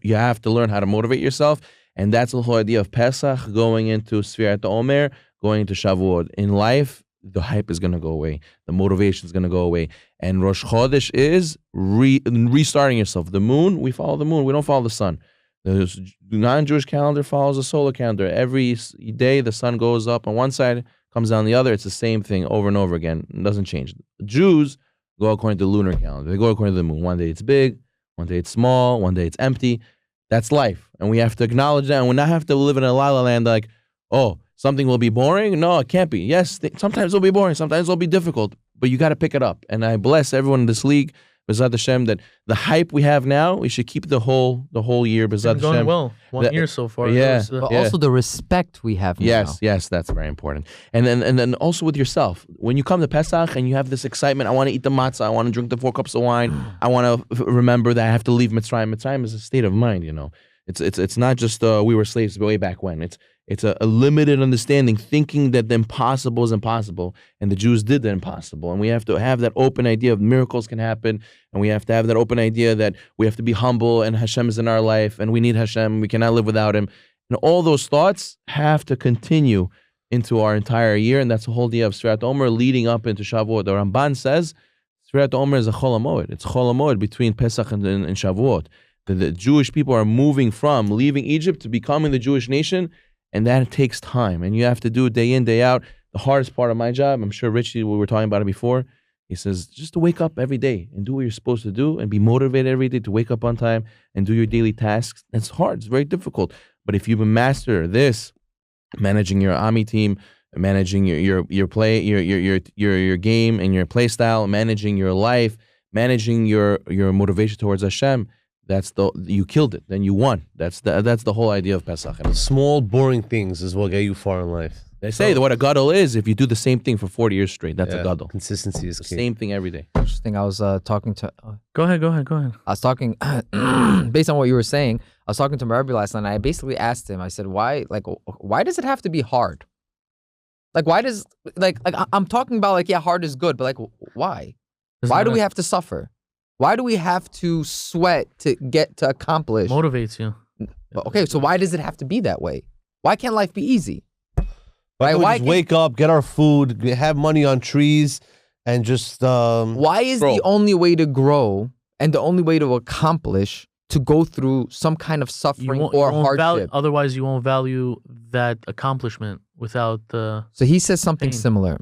S2: You have to learn how to motivate yourself. And that's the whole idea of Pesach, going into Sfirat Omer, going into Shavuot. In life, the hype is going to go away. The motivation is going to go away. And Rosh Chodesh is restarting yourself. The moon, we follow the moon. We don't follow the sun. The non-Jewish calendar follows the solar calendar. Every day the sun goes up on one side, comes down the other. It's the same thing over and over again. It doesn't change. Jews, go according to the lunar calendar. They go according to the moon. One day it's big, one day it's small, one day it's empty. That's life. And we have to acknowledge that. And we not have to live in a la la land like, oh, something will be boring. No, it can't be. Yes, sometimes it'll be boring. Sometimes it'll be difficult. But you got to pick it up. And I bless everyone in this league, B'ezrat Hashem, that the hype we have now, we should keep the whole year. B'ezrat
S3: It's going
S2: Hashem.
S3: well. One year so far.
S2: Yeah.
S1: But also the respect we have now.
S2: Yes, that's very important. And then also with yourself. When you come to Pesach and you have this excitement, I want to eat the matzah, I want to drink the 4 cups of wine, I want to remember that I have to leave Mitzrayim. Mitzrayim is a state of mind, you know. It's not just we were slaves way back when. It's a limited understanding, thinking that the impossible is impossible, and the Jews did the impossible. And we have to have that open idea of miracles can happen, and we have to have that open idea that we have to be humble, and Hashem is in our life, and we need Hashem, we cannot live without Him. And all those thoughts have to continue into our entire year, and that's the whole idea of Sfirat Omer leading up into Shavuot. The Ramban says Sfirat Omer is a Chol HaMoed. It's Chol HaMoed between Pesach and Shavuot. The Jewish people are moving from leaving Egypt to becoming the Jewish nation, and that takes time, and you have to do it day in, day out. The hardest part of my job, I'm sure Richie, we were talking about it before, he says, just to wake up every day and do what you're supposed to do and be motivated every day to wake up on time and do your daily tasks. It's hard, it's very difficult. But if you master this, managing your Ammy team, managing your play, your game and your play style, managing your life, managing your motivation towards Hashem, you killed it. Then you won. That's the whole idea of Pesach. And
S4: Small, boring things is what get you far in life.
S2: they say that what a gadol is, if you do the same thing for 40 years straight, that's a gadol.
S4: Consistency is
S2: The
S4: key.
S2: same thing every day.
S1: Interesting. I was talking to.
S3: Go ahead.
S1: I was talking based on what you were saying. I was talking to Merabi last night. And I basically asked him. I said, "Why? Why does it have to be hard? Why does I'm talking about hard is good, but why? Why do we have to suffer? Why do we have to sweat to get to accomplish?
S3: Motivates you.
S1: Okay, so why does it have to be that way? Why can't life be easy?
S4: Why just wake up, get our food, have money on trees, and just
S1: why is the only way to grow and the only way to accomplish to go through some kind of suffering or hardship?
S3: Otherwise, you won't value that accomplishment without the.
S1: So he says something
S3: pain.
S1: similar,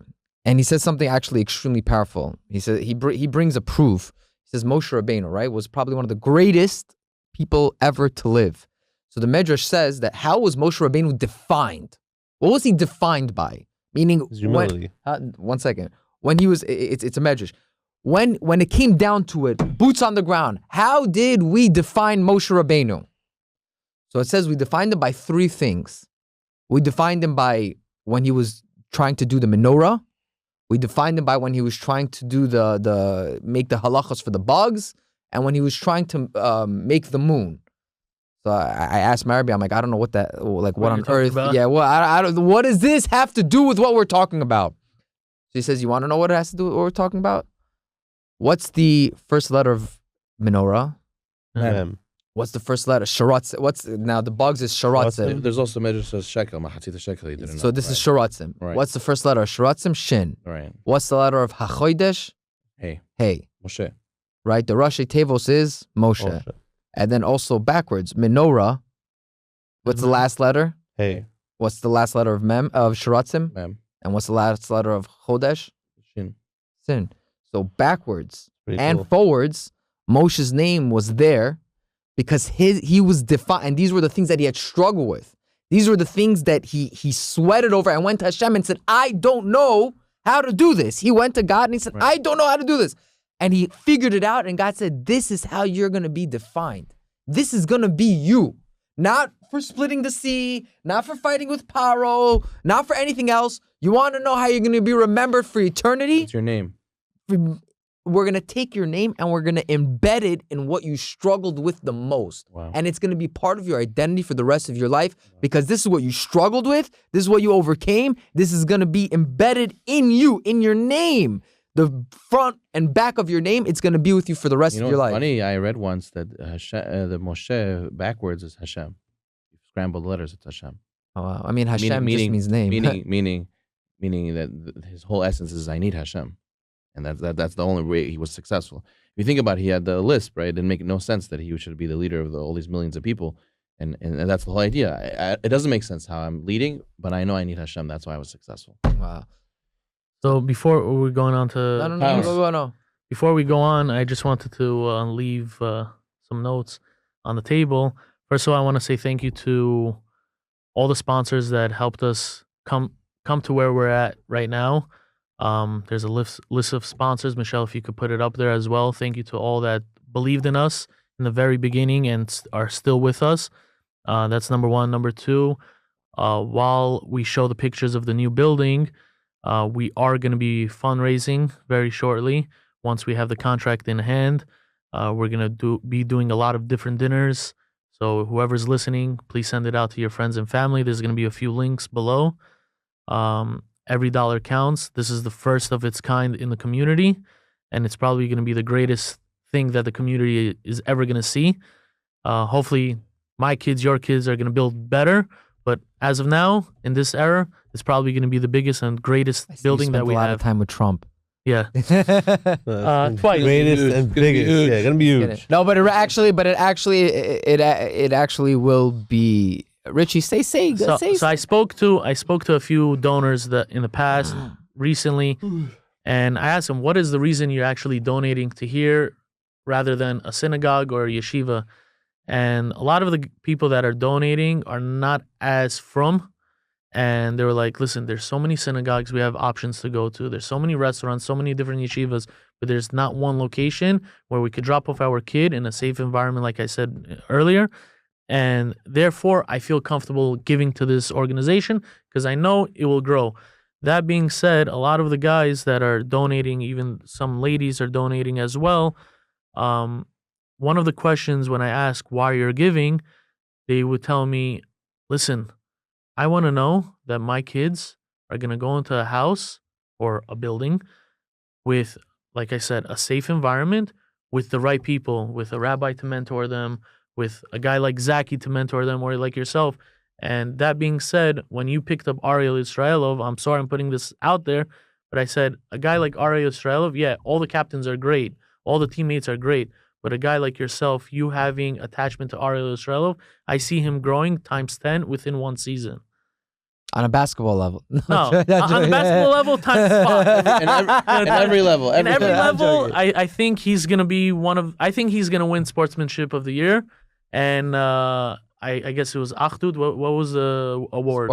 S1: and he says something actually extremely powerful. He says he brings a proof. He says Moshe Rabbeinu, right, was probably one of the greatest people ever to live. So the Medrash says that how was Moshe Rabbeinu defined? What was he defined by? Meaning,
S4: his humility.
S1: One second. When he was, it's a Medrash. When it came down to it, boots on the ground, how did we define Moshe Rabbeinu? So it says we defined him by three things. We defined him by when he was trying to do the menorah. We defined him by when he was trying to do make the halachos for the bugs, and when he was trying to make the moon. So I asked Marabi, I'm like, I don't know what that, what on earth?
S3: About?
S1: Yeah, well, I don't. What does this have to do with what we're talking about? So he says, you want to know what it has to do with what we're talking about? What's the first letter of menorah?
S4: Mem.
S1: What's the first letter? Sharatzim. Now the bugs is sharatzim.
S2: There's also Medrash says shekel, mahatzit shekel. You didn't
S1: So
S2: know.
S1: this is sharatzim.
S2: Right.
S1: What's the first letter? Sharatzim, shin.
S2: Right.
S1: What's the letter of hachodesh?
S2: Hey,
S1: Hey.
S2: Moshe.
S1: Right? The Rashi Tevos is Moshe. And then also backwards, menorah. What's the last letter?
S4: Hey.
S1: What's the last letter of sharatzim?
S2: Mem.
S1: And what's the last letter of chodesh?
S2: Shin.
S1: Sin. So backwards
S4: Pretty
S1: and
S4: cool.
S1: forwards, Moshe's name was there because he was defined, and these were the things that he had struggled with. These were the things that he sweated over and went to Hashem and said, I don't know how to do this. He went to God and he said, I don't know how to do this. And he figured it out, and God said, this is how you're going to be defined. This is going to be you. Not for splitting the sea, not for fighting with Paro, not for anything else. You want to know how you're going to be remembered for eternity?
S2: What's your name?
S1: We're going to take your name and we're going to embed it in what you struggled with the most.
S2: Wow.
S1: And it's going to be part of your identity for the rest of your life because this is what you struggled with. This is what you overcame. This is going to be embedded in you, in your name. The front and back of your name, it's going to be with you for the rest of your life.
S2: Funny, I read once that the Moshe backwards is Hashem. You scramble the letters, it's Hashem.
S1: Oh, wow. I mean, Hashem just means name.
S2: Meaning that his whole essence is I need Hashem. And that's the only way he was successful. If you think about it, he had the lisp, right? It didn't make no sense that he should be the leader of all these millions of people. And that's the whole idea. It doesn't make sense how I'm leading, but I know I need Hashem. That's why I was successful.
S1: Wow.
S3: So before we're going on to
S1: No.
S3: before we go on, I just wanted to leave some notes on the table. First of all, I want to say thank you to all the sponsors that helped us come to where we're at right now. There's a list of sponsors. Michelle, if you could put it up there as well. Thank you to all that believed in us in the very beginning and are still with us. That's number one. Number two, while we show the pictures of the new building, we are going to be fundraising very shortly. Once we have the contract in hand, we're going to be doing a lot of different dinners. So whoever's listening, please send it out to your friends and family. There's going to be a few links below. Every dollar counts. This is the first of its kind in the community, and it's probably going to be the greatest thing that the community is ever going to see. Hopefully, my kids, your kids are going to build better. But as of now, in this era, it's probably going to be the biggest and greatest building that we have.
S1: A lot of time with Trump.
S3: Yeah. Twice.
S4: Greatest and biggest. Yeah, gonna be huge.
S1: No, but it actually will be. Richie, say.
S3: So I spoke to a few donors that in the past recently, and I asked them, what is the reason you're actually donating to here rather than a synagogue or a yeshiva? And a lot of the people that are donating are not as from. And they were like, listen, there's so many synagogues we have options to go to. There's so many restaurants, so many different yeshivas, but there's not one location where we could drop off our kid in a safe environment, like I said earlier. And therefore, I feel comfortable giving to this organization because I know it will grow. That being said, a lot of the guys that are donating, even some ladies are donating as well. One of the questions when I ask why you're giving, they would tell me, listen, I want to know that my kids are going to go into a house or a building with, like I said, a safe environment with the right people, with a rabbi to mentor them, with a guy like Zaki to mentor them, or like yourself. And that being said, when you picked up Ariel Israelov, I'm sorry I'm putting this out there, but I said a guy like Ariel Israelov, yeah, all the captains are great, all the teammates are great, but a guy like yourself, you having attachment to Ariel Israelov, I see him growing times 10 within one season.
S1: On a basketball level.
S3: No, on the basketball level, times 5.
S2: In every level.
S3: In every level, I think he's going to be I think he's going to win Sportsmanship of the Year. And I guess it was Achdut. What was the award?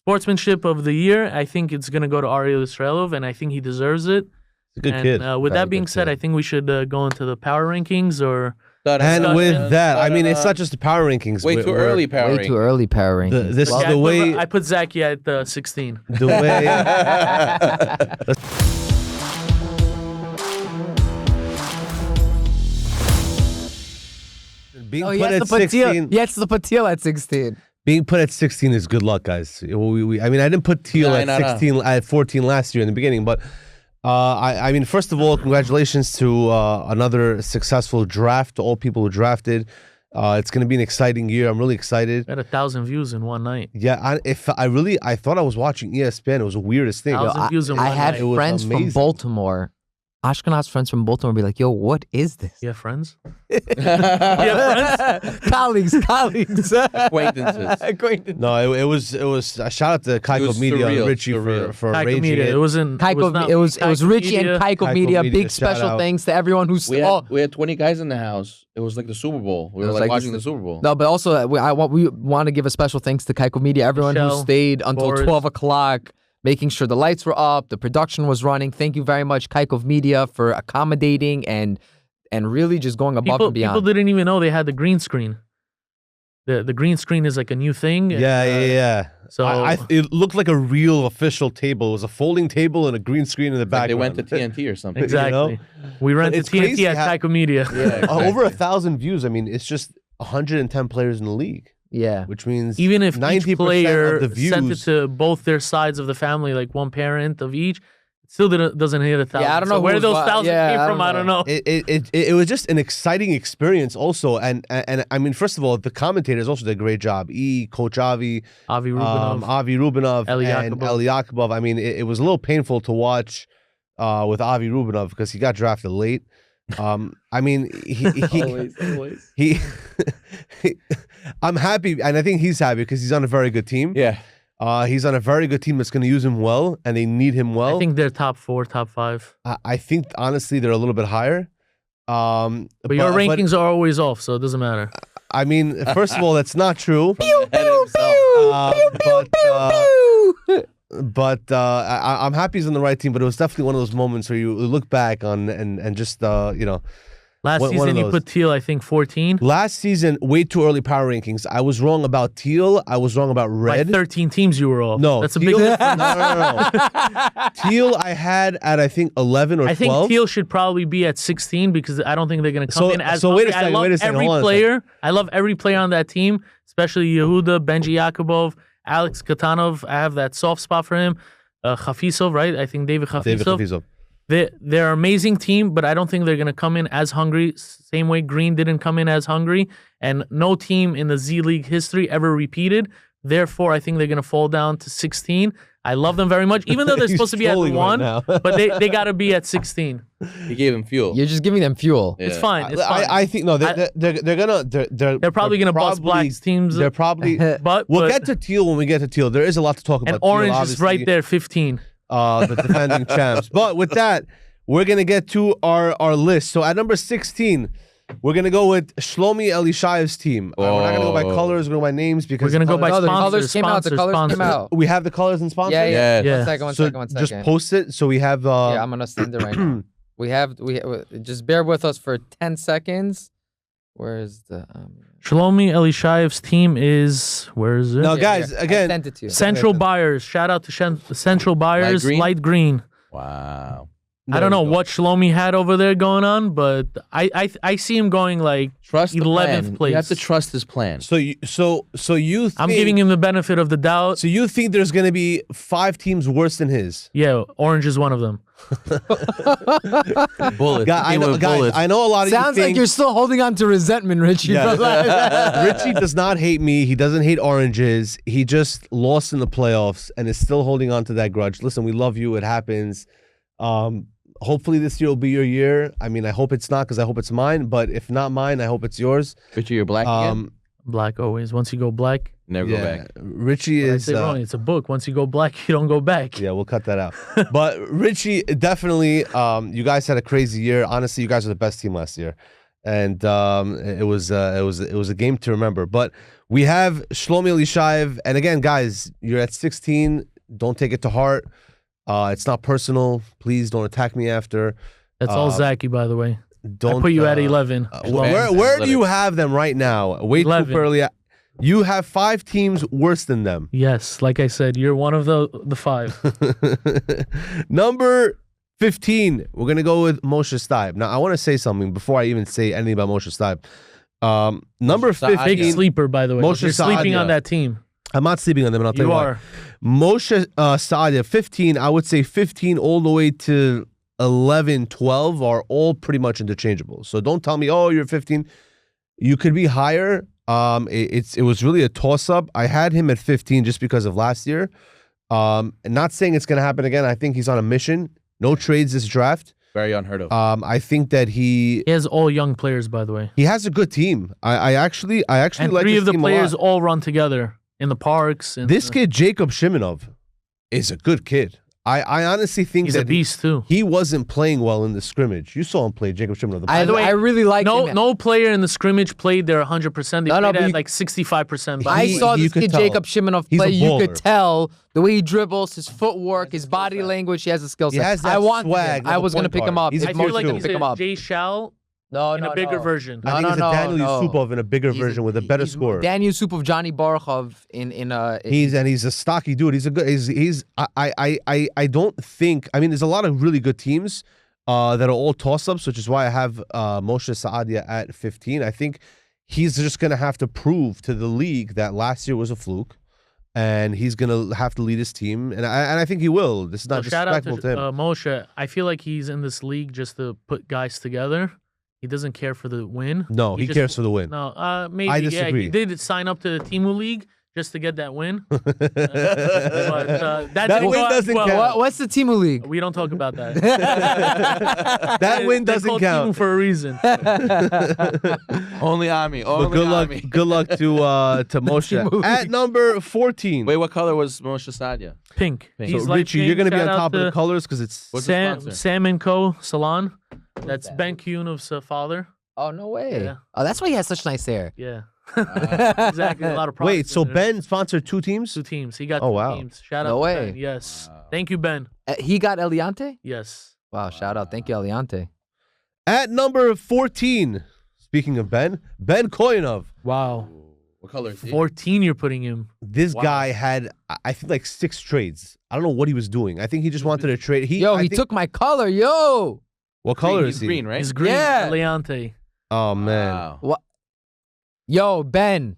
S3: Sportsmanship of the Year. I think it's going to go to Ariel Israelov, and I think he deserves it.
S4: He's a good kid.
S3: With that being said, I think we should go into the power rankings or...
S4: And with that, I mean, it's not just the power rankings.
S2: Way too early power rankings.
S1: Way too early power rankings.
S4: This is the way...
S3: I put Zaki at 16.
S4: The way... Being put at 16...
S1: Yeah, it's the Patil at 16.
S4: Being put at 16 is good luck, guys. I mean, I didn't put Teal at 16, at 14 last year in the beginning, but... I mean, first of all, congratulations to another successful draft, to all people who drafted. It's going to be an exciting year. I'm really excited.
S3: We had 1,000 views in one night.
S4: Yeah, I thought I was watching ESPN. It was the weirdest thing.
S3: 1,000 views in one night.
S1: I had friends from Baltimore. Ashkenaz friends from Baltimore be like, yo, what is this?
S3: You have friends?
S1: Colleagues.
S2: Acquaintances.
S4: No, it was a shout out to Kaykov Media and Richie for arranging
S3: Media.
S4: it.
S3: It wasn't Kaykov,
S1: it was Richie and Kaykov Media. Big
S4: shout
S1: special
S4: out.
S1: thanks to everyone who's
S2: We had 20 guys in the house. It was like the Super Bowl. We were like watching the Super Bowl.
S1: No, but also we want to give a special thanks to Kaykov Media, everyone
S3: Michelle,
S1: who stayed until
S3: Boris.
S1: 12 o'clock, making sure the lights were up, the production was running. Thank you very much, Kaykov Media, for accommodating and really just going above and beyond.
S3: People didn't even know they had the green screen. The green screen is like a new thing.
S4: Yeah.
S3: So
S4: it looked like a real official table. It was a folding table and a green screen in the back.
S2: Like they went to TNT or something.
S3: exactly.
S4: You know?
S3: We rented
S4: It's
S3: TNT
S4: crazy
S3: at Kaykov Media.
S2: Yeah, exactly.
S4: Over 1,000 views. I mean, it's just 110 players in the league.
S1: Yeah.
S4: Which means
S3: Even if
S4: 90%
S3: each player
S4: of the views,
S3: sent it to both their sides of the family, like one parent of each, it still doesn't hit 1,000.
S1: Yeah, I don't know
S3: so where those 1,000 came from. I don't know.
S4: It was just an exciting experience also, and I mean, first of all, the commentators also did a great job. Coach Avi Rubinov,
S3: Eli
S4: and
S3: Yakubov.
S4: Eli Yakubov. I mean, it was a little painful to watch with Avi Rubinov because he got drafted late. I mean, he I'm happy, and I think he's happy because he's on a very good team.
S2: Yeah.
S4: He's on a very good team that's going to use him well, and they need him well.
S3: I think they're top 4, top 5.
S4: I think honestly they're a little bit higher.
S3: But your rankings are always off, so it doesn't matter.
S4: I mean, first of all, that's not true. But I'm happy he's on the right team. But it was definitely one of those moments where you look back on and just
S3: Last season you put Teal, I think 14.
S4: Last season, way too early power rankings. I was wrong about Teal. I was wrong about Red.
S3: By 13 teams you were off.
S4: No,
S3: that's a
S4: Teal,
S3: big difference.
S4: No. Teal I had at I think 11 or 12.
S3: I think Teal should probably be at 16 because I don't think they're going to come in as.
S4: So wait a second.
S3: I love every player on that team, especially Yehuda, Benji Yakubov, Alex Katanov. I have that soft spot for him. Khafizov, right? I think David Khafizov. They're an amazing team, but I don't think they're going to come in as hungry. Same way Green didn't come in as hungry, and no team in the Z League history ever repeated. Therefore, I think they're going to fall down to 16. I love them very much, even though they're supposed to be at 1, but they got to be at 16.
S2: You gave them fuel.
S1: You're just giving them fuel.
S3: Yeah. It's fine. It's fine.
S4: I think no, they're
S3: probably gonna bust Black's teams.
S4: They're probably,
S3: but
S4: we'll get to Teal when we get to Teal. There is a lot to talk about.
S3: And Orange is right there, 15.
S4: The defending champs. But with that, we're gonna get to our list. So at number 16. We're going to go with Shlomi Elishayev's team. We're not going to go by colors, we're going to go by names because...
S3: We're going to go by sponsors.
S1: The colors came out.
S4: We have the colors and sponsors?
S1: Yeah. One
S4: Second.
S1: second.
S4: Just post it so we have...
S1: yeah, I'm going to send it right now. We have... Just bear with us for 10 seconds. Where is the...
S3: Shlomi Elishayev's team is... Where is it?
S4: No, guys, again...
S1: I sent it to you.
S3: Central Buyers. Shout out to Central Buyers. Light green.
S2: Wow.
S3: I don't know what Shlomi had over there going on, but I see him going like
S2: trust
S3: 11th place.
S2: You have to trust his plan.
S4: So you think,
S3: I'm giving him the benefit of the doubt.
S4: So you think there's going to be 5 teams worse than his?
S3: Yeah, Orange is one of them.
S2: Bullets.
S4: I know a lot of
S1: Sounds
S4: you
S1: like you're still holding on to resentment, Richie.
S4: Yeah. Richie does not hate me. He doesn't hate oranges. He just lost in the playoffs and is still holding on to that grudge. Listen, we love you. It happens. Hopefully this year will be your year. I mean, I hope it's not because I hope it's mine. But if not mine, I hope it's yours.
S2: Richie, you're black again?
S3: Black always. Once you go black,
S2: never go back.
S4: Richie is...
S3: I say wrong. It's a book. Once you go black, you don't go back.
S4: Yeah, we'll cut that out. But Richie, definitely, you guys had a crazy year. Honestly, you guys were the best team last year. And it was a game to remember. But we have Shlomi Elishayev. And again, guys, you're at 16. Don't take it to heart. It's not personal. Please don't attack me after.
S3: That's all Zaki, by the way.
S4: Don't
S3: I put you at 11.
S4: Where do you have them right now? Way 11. Too early. You have 5 teams worse than them.
S3: Yes, like I said, you're one of the 5.
S4: Number 15. We're gonna go with Moshe Steib. Now I want to say something before I even say anything about Moshe Steib. Number 15.
S3: Big sleeper, by the way. You're sleeping on that team.
S4: I'm not sleeping on them, and I'll tell you why. Moshe Saadia, 15. I would say 15 all the way to 11, 12 are all pretty much interchangeable. So don't tell me, oh, you're 15. You could be higher. It was really a toss-up. I had him at 15 just because of last year. Not saying it's going to happen again. I think he's on a mission. No trades this draft.
S2: Very unheard of.
S4: I think that he
S3: has all young players, by the way.
S4: He has a good team. I actually and like
S3: 3 of the
S4: team
S3: players all run together in the parks.
S4: This kid, Jacob Shimonov, is a good kid. I honestly think
S3: he's a beast too.
S4: He wasn't playing well in the scrimmage. You saw him play, Jacob Shimonov.
S1: By the way, I really like him.
S3: No player in the scrimmage played their 100%. They played at like 65%.
S1: I saw this kid, Jacob Shimonov, play. You could tell the way he dribbles, his footwork, his body language. He has a skill set.
S4: He has that swag.
S1: I was going to pick him up.
S3: I feel like he's a Jay Shal. In a bigger version.
S4: I think it's a Daniel Yusupov in a bigger version with a better score.
S1: Daniel Yusupov, Johnny Baruchov
S4: he's a stocky dude. He's a good. I don't think. I mean, there's a lot of really good teams that are all toss-ups, which is why I have Moshe Saadia at 15. I think he's just gonna have to prove to the league that last year was a fluke, and he's gonna have to lead his team, and I think he will. This is not disrespectful to him.
S3: Moshe, I feel like he's in this league just to put guys together. He doesn't care for the win.
S4: No, he cares for the win.
S3: No, maybe.
S4: I disagree.
S3: Yeah, he did sign up to the Timu League just to get that win. But, that didn't
S4: win
S3: go out
S4: doesn't
S3: well.
S4: count.
S1: What's the Timu League?
S3: We don't talk about that.
S4: That win
S3: They're
S4: doesn't
S3: called
S4: count.
S3: Timu for a reason.
S2: Only Ammy. Only
S4: But good luck.
S2: Ammy.
S4: Good luck to Moshe. At number 14.
S2: Wait, what color was Moshe Sadia?
S3: Pink.
S2: Pink.
S3: He's
S4: So
S3: like
S4: Richie,
S3: pink.
S4: you're gonna be on
S3: Shout out
S4: top of the
S3: to
S4: colors because it's
S2: What's the sponsor?
S3: Sam & Co. Salon. That's Ben Kunov's father.
S1: Oh, no way.
S3: Yeah.
S1: Oh, that's why he has such nice hair.
S3: Yeah. Exactly. A lot of products.
S4: wait. So
S3: in there.
S4: Ben sponsored 2 teams.
S3: 2 teams. He got
S4: Oh,
S3: 2
S4: wow.
S3: teams. Shout
S1: No
S3: out
S1: way.
S3: to Ben. Yes.
S2: Wow.
S3: Thank you, Ben.
S1: He got Eliante?
S3: Yes.
S1: Wow, shout out. Thank you, Eliante.
S4: At number 14. Speaking of Ben Koyanov.
S3: Wow.
S2: What color is he?
S3: 14 you're putting him.
S4: This
S2: Wow.
S4: guy had, I think, like 6 trades. I don't know what he was doing. I think he just wanted to trade.
S1: He took my color, yo.
S4: What color
S2: He's
S4: is he?
S2: green, right?
S3: He's green.
S1: Yeah.
S3: Leante.
S4: Oh man.
S2: Wow.
S1: What? Yo, Ben,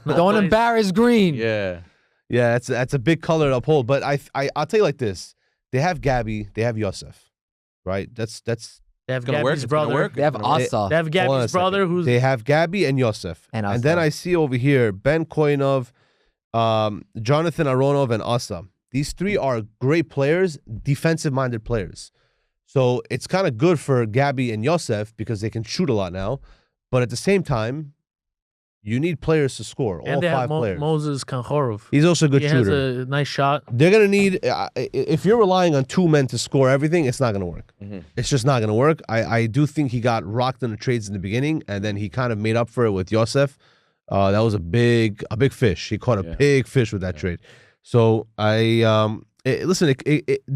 S1: don't embarrass Green.
S2: Yeah.
S4: Yeah, that's a big color to uphold. But I'll tell you like this: they have Gabby, they have Yosef, right? That's
S3: They have
S2: It's gonna work.
S3: Gabby's
S2: It's gonna
S3: brother.
S2: work.
S1: They have
S2: It's gonna work.
S1: Asa.
S3: They have
S4: Hold on a
S3: Gabby's
S4: second.
S3: brother who's
S4: They have Gabby and Yosef,
S1: And
S4: and then
S1: Asa.
S4: I see over here Ben Koyanov, Jonathan Aronov, and Asa. These 3 are great players, defensive-minded players. So it's kind of good for Gabby and Yosef because they can shoot a lot now. But at the same time, you need players to score. All
S3: and they
S4: 5
S3: have
S4: players.
S3: Moses Kanchorov.
S4: He's also a good
S3: He
S4: shooter.
S3: has a nice shot.
S4: They're gonna need if you're relying on 2 men to score everything, it's not gonna work.
S2: Mhm.
S4: It's just not gonna work. I do think he got rocked in the trades in the beginning, and then he kind of made up for it with Yosef. That was a big fish. He caught a
S2: Yeah.
S4: big fish with that trade. So listen,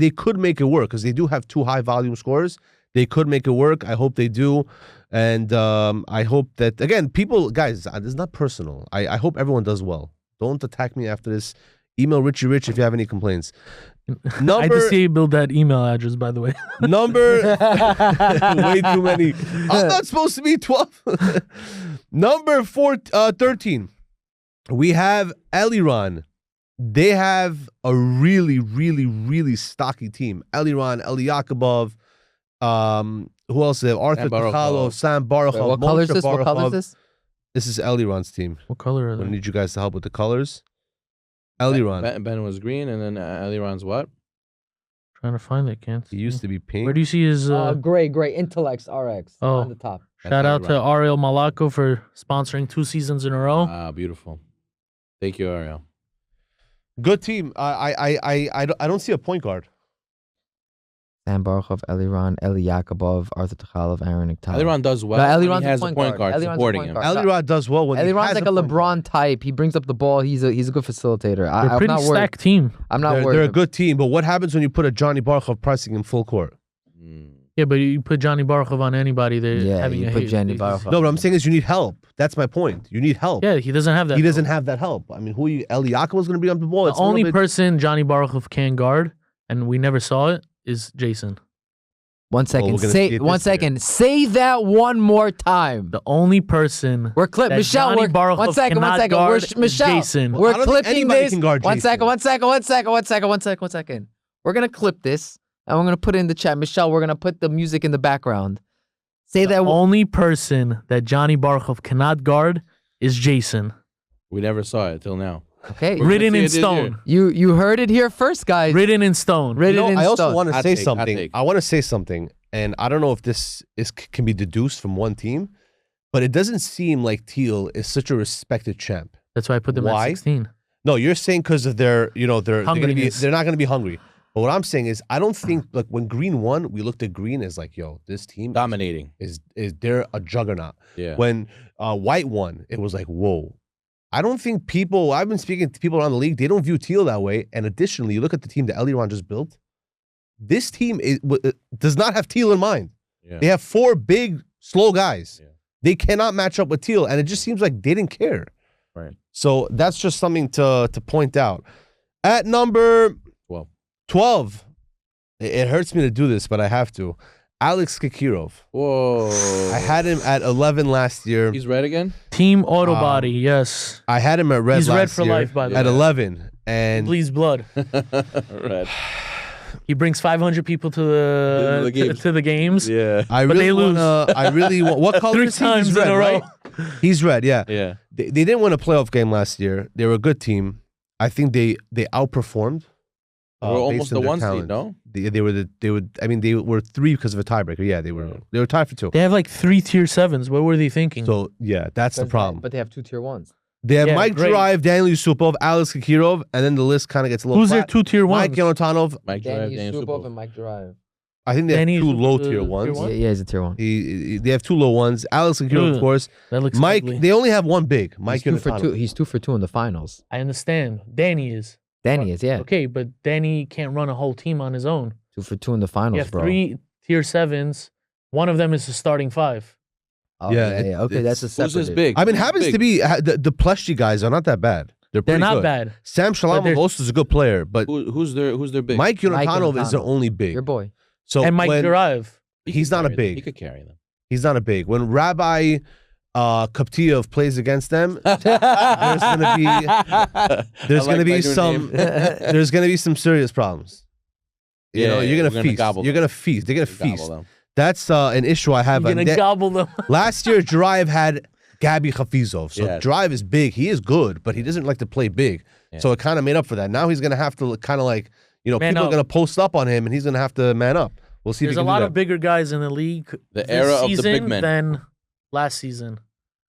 S4: they could make it work because they do have 2 high volume scorers. They could make it work. I hope they do. And I hope that, again, guys, this is not personal. I hope everyone does well. Don't attack me after this. Email Richie Rich if you have any complaints.
S3: I disabled that email address, by the way.
S4: Number, way too many. I'm not supposed to be 12. Number 13. We have Eliran. They have a really, really, really stocky team. Eliran, Eliakabov. Who else? They have Arthur
S2: Sam Baruchov.
S4: Takalo, Sam Baruchov.
S1: What color is
S4: Moshe
S1: this? What color is
S4: Baruchov.
S1: this?
S4: This is Eliran's team.
S3: What color are
S4: I
S3: they?
S4: need you guys to help with the colors. Eliran.
S2: Ben was green, and then Eliran's what?
S3: Trying to find it, can't.
S4: He used to be pink.
S3: Where do you see his?
S1: Gray, Intellects RX
S3: Oh.
S1: on the top.
S3: Shout out to Ariel Malako for sponsoring 2 seasons in a row.
S2: Ah, beautiful. Thank you, Ariel.
S4: Good team. I don't see a point guard.
S1: Sam Baruchov, Eliran, Eli Yakubov, Arthur Takhalov, Aaron Nektalov.
S2: Eliran does well.
S1: No,
S2: when
S1: Eliran's
S2: he
S1: a
S2: has
S1: point
S2: a point
S1: guard.
S2: guard
S1: Eliran's a
S2: supporting
S1: point
S2: him.
S1: guard.
S4: Elirod does well when he
S1: Eliran's
S4: has
S1: like a
S4: point guard.
S1: LeBron type. He brings up the ball. He's a good facilitator.
S3: They're
S1: I'm
S3: pretty
S1: not worried.
S3: stacked team.
S1: I'm not
S4: They're
S1: worried.
S4: a good team, but what happens when you put a Johnny Baruchov pressing in full court?
S2: Mm.
S3: Yeah, but you put Johnny Baruchov on anybody, they're
S1: Yeah,
S3: having
S1: you
S3: a
S1: put
S3: hate.
S1: Johnny Baruchov.
S4: No, what I'm saying is you need help. That's my point. You need help.
S3: Yeah, he doesn't have that.
S4: He doesn't have that help. I mean, who you? Eliakov was going to be on the ball.
S3: The
S4: It's a little
S3: only
S4: bit-
S3: person Johnny Baruchov can guard, and we never saw it, is Jason.
S1: One second.
S4: we're gonna see
S1: Say
S4: it
S1: one
S4: this year.
S1: second. Say that one more time.
S3: The only person
S1: We're clip
S3: that
S1: Michelle.
S3: Johnny
S1: We're,
S3: Baruchov
S1: one second.
S3: cannot guard is
S1: Michelle.
S3: Jason.
S4: I
S1: We're
S4: don't think
S1: clipping
S4: anybody
S1: this.
S4: can guard
S1: One
S4: Jason.
S1: second. One second. We're gonna clip this, and we're gonna put it in the chat. Michelle, we're gonna put the music in the background. Say
S3: The
S1: that.
S3: only person that Johnny Baruchov cannot guard is Jason.
S2: We never saw it till now.
S1: Okay.
S2: We're
S3: Written
S2: gonna
S3: in
S2: see it this year.
S3: stone.
S1: You heard it here first, guys.
S3: Written in stone.
S1: Written in
S4: I also
S1: stone.
S4: want to
S2: Hot
S4: say
S2: take, hot
S4: something.
S2: take.
S4: I want to say something, and I don't know if this can be deduced from one team, but it doesn't seem like Teal is such a respected champ.
S3: That's why I put them
S4: Why?
S3: at 16.
S4: No, you're saying because of they're not going to be hungry. But what I'm saying is, I don't think like when Green won, we looked at Green as like, yo, this team
S2: Dominating.
S4: is they're a juggernaut.
S2: Yeah.
S4: When White won, it was like, whoa. I don't think I've been speaking to people around the league, they don't view Teal that way. And additionally, you look at the team that Eliran just built. This team does not have Teal in mind.
S2: Yeah.
S4: They have 4 big, slow guys.
S2: Yeah.
S4: They cannot match up with Teal. And it just seems like they didn't care.
S2: Right.
S4: So that's just something to point out. At number 12. It hurts me to do this, but I have to. Alex Kikirov.
S2: Whoa.
S4: I had him at 11 last year.
S2: He's red again?
S3: Team Auto Body, yes.
S4: I had him at red
S3: He's
S4: last
S3: red for
S4: year
S3: life, by the
S4: at
S3: way.
S4: 11. And
S3: Bleeds blood.
S2: Red.
S3: He brings 500 people to the
S2: The games.
S3: to the games.
S2: Yeah.
S4: I
S3: But
S4: really
S3: they lose.
S4: want what color
S3: 3
S4: is he?
S3: times
S4: He's
S3: in
S4: red,
S3: a row.
S4: right? He's red, yeah.
S2: Yeah.
S4: They didn't win a playoff game last year. They were a good team. I think they outperformed.
S2: They were almost
S4: based on
S2: the
S4: their
S2: one seed,
S4: talent.
S2: no?
S4: They were 3 because of a tiebreaker. Yeah, they were tied for 2.
S3: They have like 3 tier 7s. What were they thinking?
S4: So yeah, that's the problem.
S1: But they have 2 tier 1s.
S4: They have
S3: Yeah,
S4: Mike
S3: great.
S4: Drive, Daniel Yusupov, Alex Kakirov, and then the list kind of gets a little
S3: Who's their
S4: flat.
S3: 2 tier 1s?
S4: Mike Yonatanov.
S2: Mike Drive,
S1: Danny
S2: Daniel
S1: Subov
S2: Supov.
S1: and Mike Drive.
S4: I think they have
S3: Danny
S4: 2
S3: is
S4: low
S3: the
S4: tier
S3: tier
S4: ones.
S3: one?
S1: Yeah, he's a tier 1.
S4: They have 2 low ones. Alex Kakirov, of
S3: Ugh.
S4: course.
S3: That looks
S4: Mike,
S3: ugly.
S4: they only have 1 big. Mike
S1: He's 2 for 2.
S4: Yonatanov.
S1: He's 2 for 2 in the finals.
S3: I understand. Danny is.
S1: Danny is, yeah.
S3: Okay, but Danny can't run a whole team on his own.
S1: 2 for 2 in the
S3: You
S1: finals,
S3: have
S1: bro.
S3: 3 tier 7s. One of them is the starting 5.
S1: Oh,
S4: Yeah,
S1: yeah. Okay, that's a
S2: Who's
S1: separate.
S2: this big?
S4: I mean,
S2: Who's
S4: happens
S2: big?
S4: to be the Pleshy guys are not that bad. They're
S3: They're
S4: pretty
S3: not
S4: good.
S3: bad.
S4: Sam Shalamov also is a good player, but
S2: Who's their big?
S4: Mike Yonatanov is the
S1: Yonatanov.
S4: only big.
S1: Your boy.
S4: So
S3: And Mike
S4: when-
S3: Duraev.
S2: He
S4: he's
S2: could
S4: not a
S2: carry them.
S4: big.
S2: He could carry them.
S4: He's not a big. When Rabbi Koptiev plays against them, there's gonna be there's
S2: I
S4: gonna
S2: like
S4: be
S2: my new
S4: some
S2: name.
S4: there's gonna be some serious problems. You know, you're
S2: we're
S4: gonna feast.
S2: gobble
S4: You're
S2: them.
S4: gonna feast. They're gonna
S2: Gobble
S4: feast.
S2: them.
S4: That's an issue I have.
S3: You're going
S4: And
S3: to
S4: that-
S3: gobble them.
S4: last year, Drive had Gabi Hafizov. So
S2: Yes.
S4: Drive is big. He is good, but he doesn't like to play big.
S2: Yeah.
S4: So it kind of made up for that. Now he's gonna have to kind of like,
S3: Man
S4: people are
S3: up.
S4: gonna post up on him, and he's gonna have to man up. We'll see if
S3: There's
S4: he
S3: a
S4: can
S3: lot
S4: do
S3: of
S4: that.
S3: bigger guys in the league
S2: The
S3: this
S2: era of the
S3: season
S2: big men.
S3: than last season.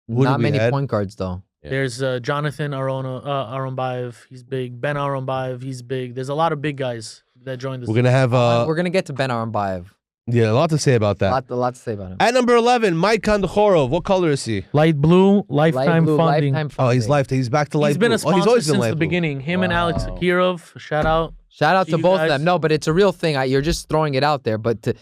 S4: Who
S1: Not
S4: did we
S1: many
S4: add?
S1: point guards, though.
S2: Yeah.
S3: There's Jonathan Aronbayev. He's big. Ben Aronbayev. He's big. There's a lot of big guys that joined this.
S4: We're gonna have
S1: We're going to get to Ben Aronbayev.
S4: a lot to say about that.
S1: A lot to say about him.
S4: At number 11, Mike Kandahorov. What color is he?
S3: Light blue, lifetime
S1: Blue,
S3: funding.
S1: lifetime
S4: Oh, he's
S1: funding.
S4: lifetime. He's back to light
S3: He's been
S4: blue.
S3: a sponsor
S4: he's always been
S3: since
S4: light
S3: the
S4: blue.
S3: beginning. Him and Alex
S2: Wow.
S3: Akirov. Shout out.
S1: Shout out to
S3: You
S1: both of
S3: guys-
S1: them. No, but it's a real thing. You're just throwing it out there. But to,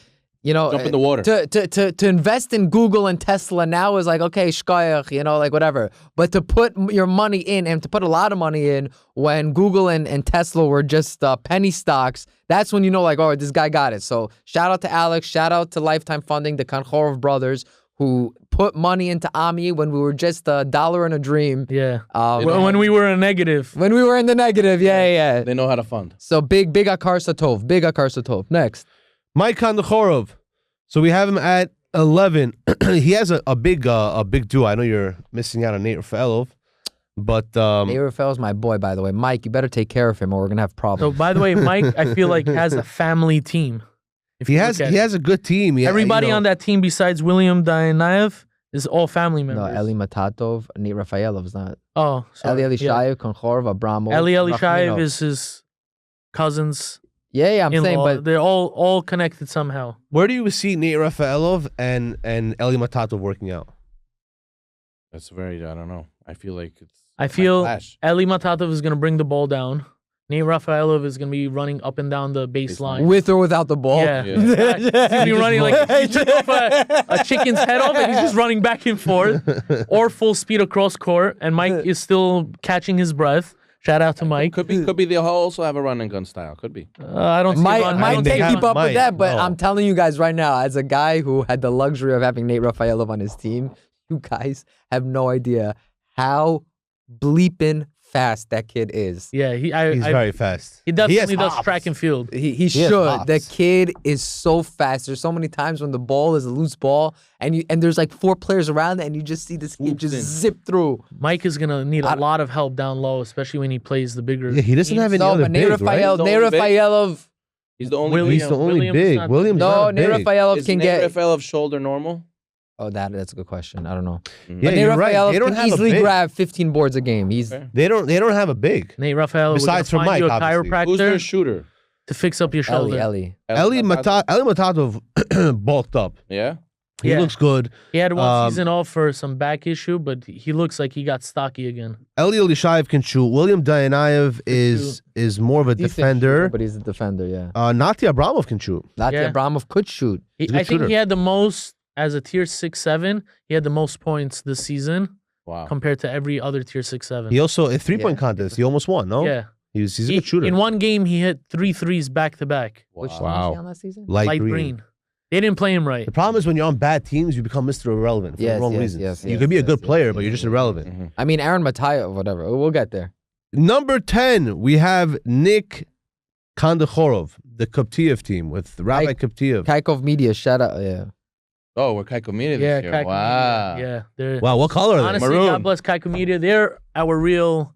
S2: Jump in the water.
S1: To invest in Google and Tesla now is like, okay, shkoyach, like whatever. But to put your money in and to put a lot of money in when Google and Tesla were just penny stocks, that's when you know, like, oh, this guy got it. So shout out to Alex. Shout out to Lifetime Funding, the Kankhorov brothers, who put money into Ammy when we were just a dollar and a dream.
S3: Yeah.
S1: Um,
S3: When we were in a negative.
S1: when we were in the negative, yeah.
S2: They know how to fund.
S1: So big Akar Satov. Big Akar Satov. Next.
S4: Mike Kandahorov. So we have him at 11. He has a big duo. I know you're missing out on Nate Rafaelov, but
S1: Nate Rafael's my boy, by the way. Mike, you better take care of him or we're going to have
S3: So
S1: problems.
S3: by the way, Mike, I feel like has a family team. If
S4: he
S3: you
S4: has
S3: look at
S4: he
S3: it.
S4: has a good team. Yeah,
S3: Everybody on that team besides William Dianayev is all family
S1: No,
S3: members.
S1: Eli Matatov, Nate Rafaelov's not.
S3: Oh, sorry.
S1: Eli
S3: Yeah.
S1: Elishayev, Konchorov, Abramov.
S3: Eli Elishayev
S1: Rachmanov.
S3: is his cousins.
S1: Yeah, I'm saying,
S3: in-law.
S1: but
S3: They're all connected somehow.
S4: Where do you see Nate Rafaelov and Eli Matatov working out?
S2: That's very. I don't know. I feel like it's.
S3: I feel
S2: clash.
S3: Eli Matatov is going to bring the ball down. Nate Rafaelov is going to be running up and down the baseline.
S1: with or without the ball.
S3: Yeah.
S2: Yeah.
S3: He's going to be running like he took off a chicken's head off and he's just running back and forth or full speed across court. And Mike is still catching his breath. Shout out to Mike.
S2: Could be. They also have a run and gun style. Could be.
S3: I don't see
S1: Mike,
S3: Ron- I
S1: Mike
S3: don't
S1: can't
S3: see
S1: keep
S3: Ron-
S1: up with
S4: Mike,
S1: that, but
S4: no.
S1: I'm telling you guys right now, as a guy who had the luxury of having Nate Rafaelov on his team, you guys have no idea how bleeping fast that kid is.
S3: Yeah,
S4: He's very fast.
S3: he definitely does
S4: hops.
S3: track and field.
S1: He
S4: has
S1: should.
S4: hops.
S1: The kid is so fast. There's so many times when the ball is a loose ball and there's like 4 players around it and you just see this kid
S2: Whoops
S1: just
S2: in.
S1: zip through.
S3: Mike is gonna need a lot of help down low, especially when he plays the bigger.
S4: Yeah, he doesn't have any
S1: No,
S4: other
S1: but Nate
S4: big, right?
S1: Rafael,
S2: The
S1: Nate
S2: only big?
S1: Rafaelov.
S2: He's the only.
S3: William-
S4: He's the only
S3: Williams
S4: big.
S3: not-
S4: Williams
S1: No,
S4: not
S1: Nate
S4: big.
S1: Rafaelov
S2: Is
S1: can
S2: Nate
S1: get.
S2: Rafaelov's shoulder normal?
S1: Oh, that's a good question. I don't know.
S4: Yeah,
S1: But Nate
S4: you're right.
S1: Rafaelov
S4: They don't
S1: can
S4: have a
S1: easily
S4: big.
S1: grab 15 boards a game. He's
S2: Okay.
S4: They don't have a big.
S3: Nate Rafael,
S4: Besides
S3: we're
S4: from
S3: gonna find
S4: Mike,
S3: you a
S4: obviously.
S2: Who's their
S3: chiropractor
S2: shooter?
S3: to fix up your shoulder.
S1: Eli.
S4: Eli Matatov bulked up.
S2: Yeah.
S4: He
S3: Yeah.
S4: looks good.
S3: He had one
S4: Um,
S3: season off for some back issue, but he looks like he got stocky again.
S4: Eli Elishayev can shoot. William Dianayev is more of a
S1: Decent
S4: defender.
S1: shooter, but he's a defender, yeah.
S4: Nati Abramov can shoot.
S1: Nati
S3: Yeah.
S1: Abramov could shoot.
S3: He,
S4: He's a good
S3: I think
S4: shooter.
S3: he had the most as a tier 6-7. He had the most points this season
S2: Wow.
S3: compared to every other tier 6-7.
S4: He also a 3-point
S1: Yeah.
S4: contest. He almost won. No,
S3: Yeah,
S4: he's a good shooter.
S3: In one game, he hit 3 threes back to back.
S1: Which
S2: Wow.
S1: team was he
S4: Wow.
S1: on last season?
S4: Light
S3: Green.
S4: green.
S3: They didn't play him right.
S4: The problem is when you're on bad teams, you become Mr. Irrelevant for
S1: Yes,
S4: the wrong
S1: yes,
S4: reasons.
S1: yes,
S4: you
S1: yes,
S4: could be a
S1: yes,
S4: good
S1: yes,
S4: player,
S1: yes,
S4: but you're just
S1: yes,
S4: irrelevant.
S2: Mhm.
S1: I mean, Aaron Matayo, whatever. We'll get there.
S4: Number 10, we have Nick Kandahorov, the Koptiev team with Rabbi
S1: Mike-
S4: Koptiev.
S1: Kaykov Media, shout out. Yeah.
S2: Oh, we're Kaykov Media
S3: Yeah,
S2: this year.
S3: Kaykov
S2: Wow.
S3: Media. Yeah, they're
S4: Wow, what color are they?
S3: honestly,
S2: Maroon.
S3: God bless Kaykov Media. They're our real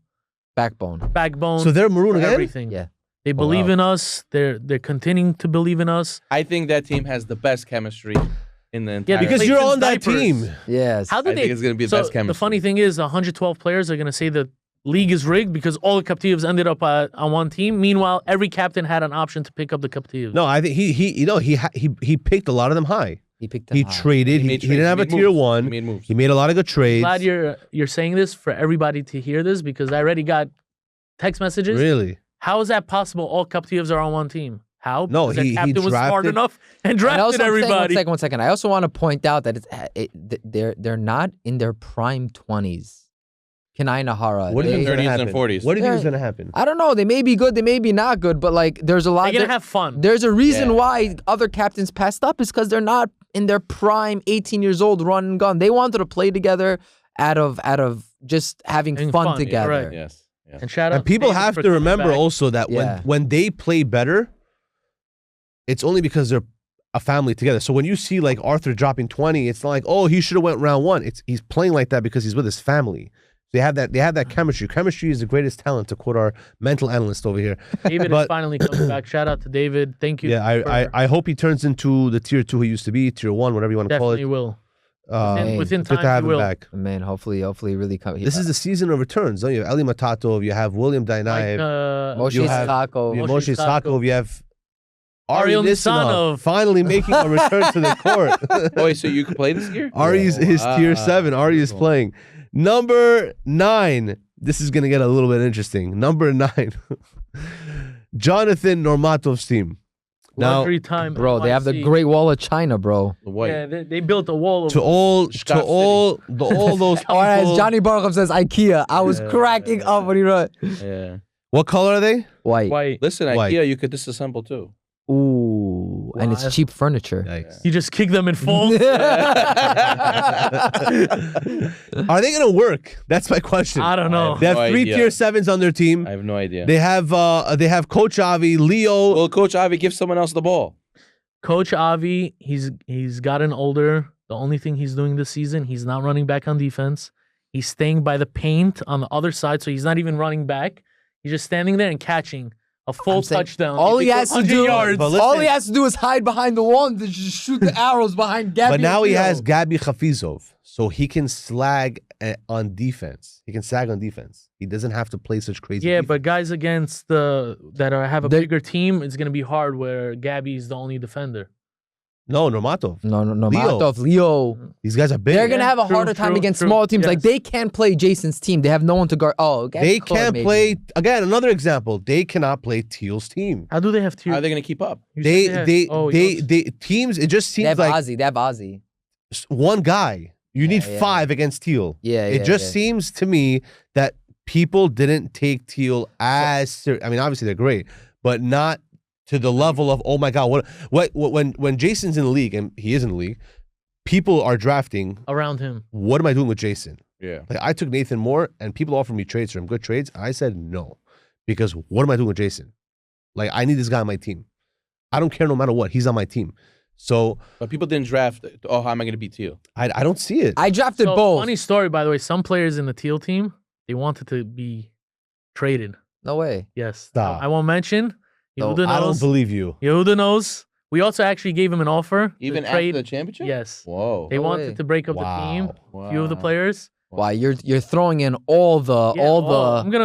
S1: Backbone.
S3: backbone.
S4: So they're maroon
S3: for
S4: again?
S3: everything.
S1: Yeah.
S3: They believe
S2: wow.
S3: in us. They're continuing to believe in us.
S2: I think that team has the best chemistry in the entire.
S3: Yeah,
S4: Because
S3: Play
S4: you're
S3: since
S4: on that
S3: diapers.
S4: team.
S1: Yes.
S3: How
S2: I
S3: did
S2: think
S3: they?
S2: it's gonna be the
S3: So
S2: best chemistry.
S3: the funny thing is, 112 players are gonna say the league is rigged because all the captives ended up on one team. Meanwhile, every captain had an option to pick up the captives.
S4: No, I think he picked a lot of them high.
S1: He picked them
S4: He
S1: high.
S4: traded. He
S2: made
S4: didn't
S2: trades.
S4: have
S2: He
S4: a
S2: made
S4: tier
S2: moves.
S4: one.
S2: He made moves.
S4: He made a lot of good trades.
S3: Glad you're saying this for everybody to hear this because I already got text messages.
S4: Really?
S3: How is that possible? All captives are on one team. How?
S4: No,
S3: Because their
S4: he
S3: captain was smart
S4: drafted-
S3: enough and
S1: And
S3: drafted
S1: also, I'm saying,
S3: everybody.
S1: one second. I also want to point out that they're not in their prime 20s. Kanai Nahara.
S4: What do you
S1: they-
S4: think is going to
S2: 30s and
S4: happen?
S2: 40s.
S4: What do you think is
S1: Yeah.
S4: going to happen?
S1: I don't know. They may be good. They may be not good. But like, there's a lot.
S3: They're gonna have fun.
S1: There's a reason
S2: Yeah.
S1: why other captains passed up is because they're not in their prime, 18 years old, run and gun. They wanted to play together out of just having
S3: Having
S1: fun,
S3: fun, yeah,
S1: together.
S3: right.
S2: Yes. Yes.
S3: And shout out.
S4: And people
S3: David
S4: have
S3: for
S4: to
S3: coming
S4: remember
S3: back.
S4: also that
S1: Yeah.
S4: when they play better, it's only because they're a family together. So when you see like Arthur dropping 20, it's not like, oh, he should have went round one. He's playing like that because he's with his family. They have that chemistry. Chemistry is the greatest talent, to quote our mental analyst over here.
S3: David is
S4: But-
S3: finally coming back. Shout out to David. Thank you.
S4: Yeah,
S3: for-
S4: I hope he turns into the tier 2 he used to be, tier 1, whatever you want to call
S3: definitely
S4: it.
S3: will.
S1: Hey,
S3: Within
S4: Good
S3: time,
S4: to have
S3: he
S4: him
S3: will.
S4: back.
S1: Man, hopefully really come.
S4: This is the season of returns. Don't you? Have Eli Matatov, you have William
S3: Like,
S4: Dainaev,
S1: Moshe
S4: you have-
S1: Stakov.
S4: you have
S3: Moshe
S4: Moshe Sakov, you have
S3: Ariel
S4: Nisanov
S3: Nisanov.
S4: finally making a return to the court.
S2: Oh, wait, so you can play this year?
S4: Ari's his tier 7. Ari is playing. Number 9. This is going to get a little bit interesting. Number 9. Jonathan Normatov's team. Now,
S3: Luxury time.
S1: Bro, they have the
S3: NYC.
S1: Great Wall of China, bro.
S2: The white.
S3: Yeah, they built a wall.
S4: to all
S2: Scott
S4: those people.
S1: Or as Johnny Baruchov says, IKEA. I was cracking up when he wrote.
S2: Yeah.
S4: What color are they?
S1: White.
S3: White.
S2: Listen,
S4: White.
S2: IKEA, you could disassemble too.
S1: Ooh. And it's
S3: Wow.
S1: cheap furniture.
S4: Yikes.
S3: You just kick them in full.
S4: Are they going to work? That's my question.
S3: I don't know.
S4: They have
S2: No
S4: 3
S2: idea.
S4: tier 7s on their team.
S2: I have no idea.
S4: They have Coach Avi, Leo.
S2: Well, Coach Avi, give someone else the ball.
S3: Coach Avi, he's gotten older. The only thing he's doing this season, he's not running back on defense. He's staying by the paint on the other side, so he's not even running back. He's just standing there and catching a full
S1: I'm saying,
S3: touchdown.
S1: all he has to
S3: 100
S1: do,
S3: yards.
S4: But
S1: all
S4: listen-
S1: he has to do is hide behind the wall and just shoot the arrows behind Gabby.
S4: But now
S1: and
S4: he
S1: Leo.
S4: has Gabi Hafizov, so he can slag on defense. He can sag on defense. He doesn't have to play such crazy.
S3: Yeah,
S4: defense.
S3: but guys against have a
S1: They-
S3: bigger team, it's gonna be hard where Gabby's the only defender.
S4: no, Normatov.
S1: No,
S4: Leo.
S1: Matov, Leo.
S4: These guys are big.
S1: They're gonna have a
S3: True,
S1: harder time
S3: true,
S1: against
S3: true.
S1: smaller teams. Like
S3: Yes.
S1: they can't play Jason's team. They have no one to guard. Oh, Gabby
S4: They
S1: Claude
S4: can't
S1: maybe.
S4: play again. Another example. They cannot play Teal's team.
S3: How do they have two?
S2: How are they going to keep up?
S3: You said
S4: They teams. It just
S1: They
S4: seems
S1: have
S4: like
S1: Ozzy. They have Ozzy.
S4: one guy. You need
S1: yeah,
S4: 5 against Teal.
S1: Yeah,
S4: It
S1: yeah,
S4: just
S1: yeah.
S4: seems to me that people didn't take Teal as serious. I mean, obviously they're great, but not to the level of, oh my God, what when Jason's in the league, and he is in the league, people are drafting.
S3: around him.
S4: What am I doing with Jason?
S2: Yeah.
S4: Like I took Nathan Moore, and people offered me trades for him, good trades, and I said no, because what am I doing with Jason? Like I need this guy on my team. I don't care no matter what. He's on my team. So
S2: But people didn't draft. Oh, how am I going to beat Teal?
S4: I don't see it.
S1: I drafted
S3: So,
S1: both.
S3: funny story, by the way. Some players in the Teal team, they wanted to be traded.
S1: No way.
S3: Yes.
S4: Stop.
S3: I won't mention.
S1: No,
S3: Yehuda
S4: I don't
S3: knows.
S4: believe you.
S3: Yehuda knows. We also actually gave him an offer.
S2: Even
S3: to
S2: after
S3: trade.
S2: the championship?
S3: Yes.
S2: Whoa.
S3: They
S1: No
S3: wanted
S1: way.
S3: to break up the team.
S4: Wow.
S3: A few of the players.
S1: Wow, you're throwing in all the
S3: Yeah,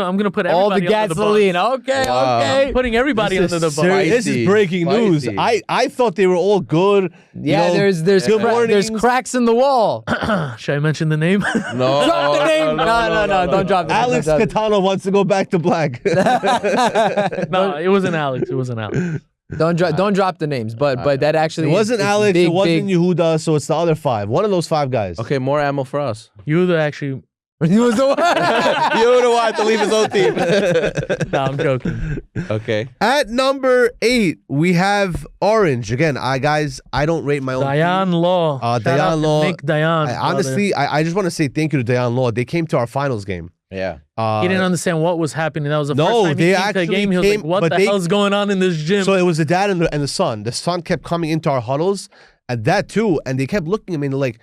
S3: I'm gonna put
S1: all the
S3: everybody under
S1: gasoline.
S3: the bus.
S1: Okay,
S2: Wow.
S1: okay.
S3: I'm putting everybody
S4: This
S3: under
S4: is
S3: the bus.
S4: serious. This is
S2: Spicy.
S4: breaking news.
S2: Spicy.
S4: I thought they were all good.
S1: Yeah,
S4: know,
S1: there's
S4: good
S1: there's
S4: mornings.
S1: cracks in the wall.
S3: Should I mention the name?
S2: No.
S1: Drop the name. No, don't drop the name.
S4: Alex
S1: Don't drop
S4: Catano wants to go back to black.
S3: No, it wasn't Alex. It wasn't Alex.
S1: Don't drop the names, but that actually
S4: It wasn't
S1: is
S4: Alex.
S1: big,
S4: it wasn't
S1: big.
S4: Yehuda. So it's the other 5. One of those 5 guys.
S2: Okay, more ammo for us.
S3: Yehuda actually.
S1: He was the one.
S2: You would have wanted to leave his own team.
S3: No, I'm joking.
S2: Okay.
S4: At number 8, we have Orange. Again, I don't rate my own.
S3: Diane Law. Shout
S4: Diane
S3: out to
S4: Law.
S3: Nick Diane.
S4: Honestly, I just want to say thank you to Diane Law. They came to our finals game.
S2: Yeah.
S3: He didn't understand what was happening. That was the
S4: No,
S3: first time he
S4: they
S3: came to the
S4: actually
S3: game. He was
S4: came-
S3: like, "What
S4: but
S3: the
S4: they-
S3: hell's going on in this gym?"
S4: So it was the dad and the son. The son kept coming into our huddles, And that too. And they kept looking at me and they're like,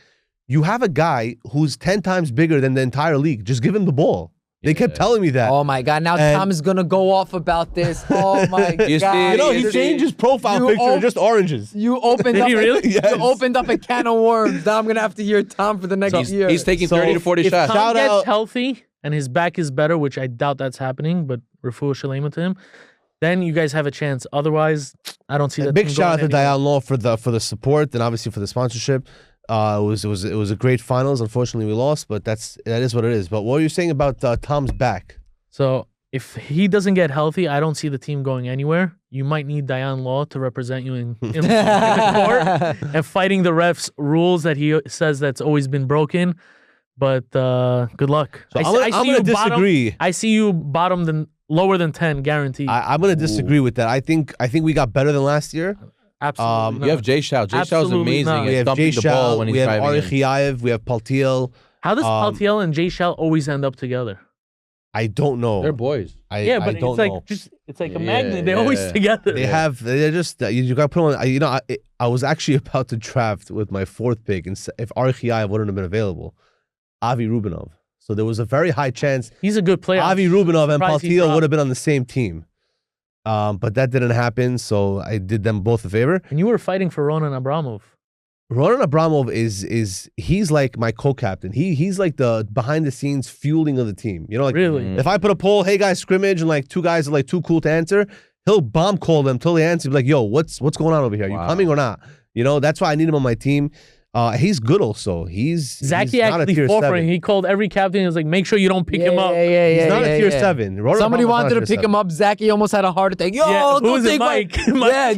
S4: you have a guy who's 10 times bigger than the entire league. Just give him the ball. They kept telling me that.
S1: Oh my God! Now Tom is gonna go off about this. Oh my God!
S2: You
S4: know, he changed his profile picture to just oranges.
S1: You opened up.
S4: Yes.
S1: You opened up a can of worms. Now I'm gonna have to hear Tom for the next year.
S2: He's taking 30 to 40
S3: if
S2: shots.
S3: Tom gets healthy and his back is better, which I doubt that's happening, but refuah shalema to him, then you guys have a chance. Otherwise, I don't see that.
S4: Big shout out to Dayan Law for the support and obviously for the sponsorship. It was a great finals. Unfortunately, we lost, but that is what it is. But what were you saying about Tom's back?
S3: So if he doesn't get healthy, I don't see the team going anywhere. You might need Dayan Law to represent you in the court and fighting the refs' rules that he says that's always been broken. But good luck.
S4: So I'm going to disagree.
S3: I see you lower than 10, guaranteed.
S4: I'm going to disagree with that. I think we got better than last year.
S3: Absolutely.
S2: You have Jay Shao. Jay Shao is amazing.
S4: We have Jay Shao. We have Ari Chiaev. We have Paltiel.
S3: How does Paltiel and Jay Shao always end up together?
S4: I don't know.
S2: They're boys.
S3: But it's like it's like a magnet. They're always together.
S4: They're just you got to put on. I was actually about to draft with my 4th pick, and if Ari Chiaev wouldn't have been available, Avi Rubinov. So there was a very high chance
S3: he's a good player.
S4: Avi Rubinov and Paltiel would have been on the same team. But that didn't happen, so I did them both a favor.
S3: And you were fighting for Ronan Abramov.
S4: Ronan Abramov he's like my co-captain. He's like the behind the scenes fueling of the team. You know, like
S3: really?
S4: If I put a poll, hey guys, scrimmage, and like 2 guys are like too cool to answer, he'll bomb call them till they answer. Be like, yo, what's going on over here? Are you coming or not? You know, that's why I need him on my team. He's good also.
S3: Zachy actually fought for him. He called every captain. He was like, make sure you don't pick him up.
S4: He's not a tier 7.
S1: Somebody wanted to pick him up. Zachy almost had a heart attack. Yo, don't take
S3: Mike?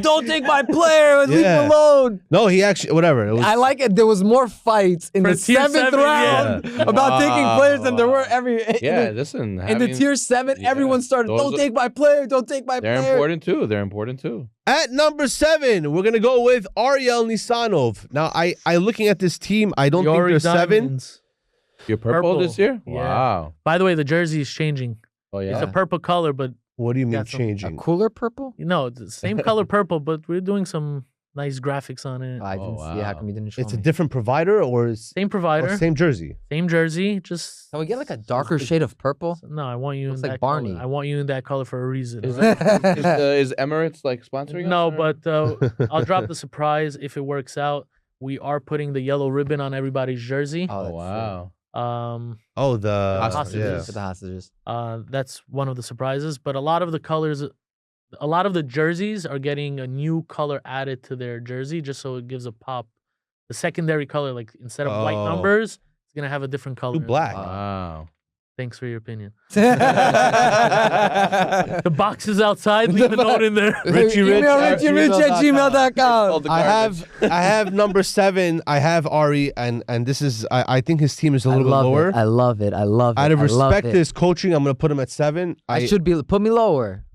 S1: don't take my player. Leave him alone.
S4: No, he actually, whatever.
S1: I like it. There was more fights in the 7th round about taking players than there were
S2: listen.
S1: In the tier 7, everyone started, don't take my player. Don't take my player.
S2: They're important too.
S4: At number 7, we're gonna go with Ariel Nisanov. Now, I looking at this team, I don't think they're
S3: Diamonds.
S2: 7. You're purple this year?
S3: Yeah.
S2: Wow.
S3: By the way, the jersey is changing.
S2: Oh yeah.
S3: It's a purple color, but
S4: what do you mean changing?
S1: A cooler purple?
S3: No, it's the same color purple, but we're doing some nice graphics on it.
S1: I didn't see. How come you didn't show
S4: It's
S1: me?
S4: a different provider or
S3: same provider,
S4: same jersey?
S3: same jersey. Just
S1: can we get like a darker shade of purple?
S3: No, I want you
S1: Looks
S3: in
S1: like
S3: that
S1: Barney.
S3: color. I want you in that color for a reason.
S2: Is Emirates like sponsoring?
S3: No,
S2: us,
S3: but I'll drop the surprise if it works out. We are putting the yellow ribbon on everybody's jersey.
S2: Oh wow.
S4: The
S3: hostages.
S1: For the hostages.
S3: That's one of the surprises. But a lot of the colors, a lot of the jerseys are getting a new color added to their jersey just so it gives a pop. The secondary color, like instead of white numbers, it's gonna have a different color.
S4: Black.
S2: Wow.
S3: Thanks for your opinion. The box is outside. Leave a note in there.
S4: Richie Rich.
S1: Richie Rich at gmail.com.
S4: I have number 7. I have Ari, and this is I think his team is a little bit lower.
S1: I love it.
S4: Out of respect to his coaching, I'm gonna put him at 7.
S1: I should be put me lower.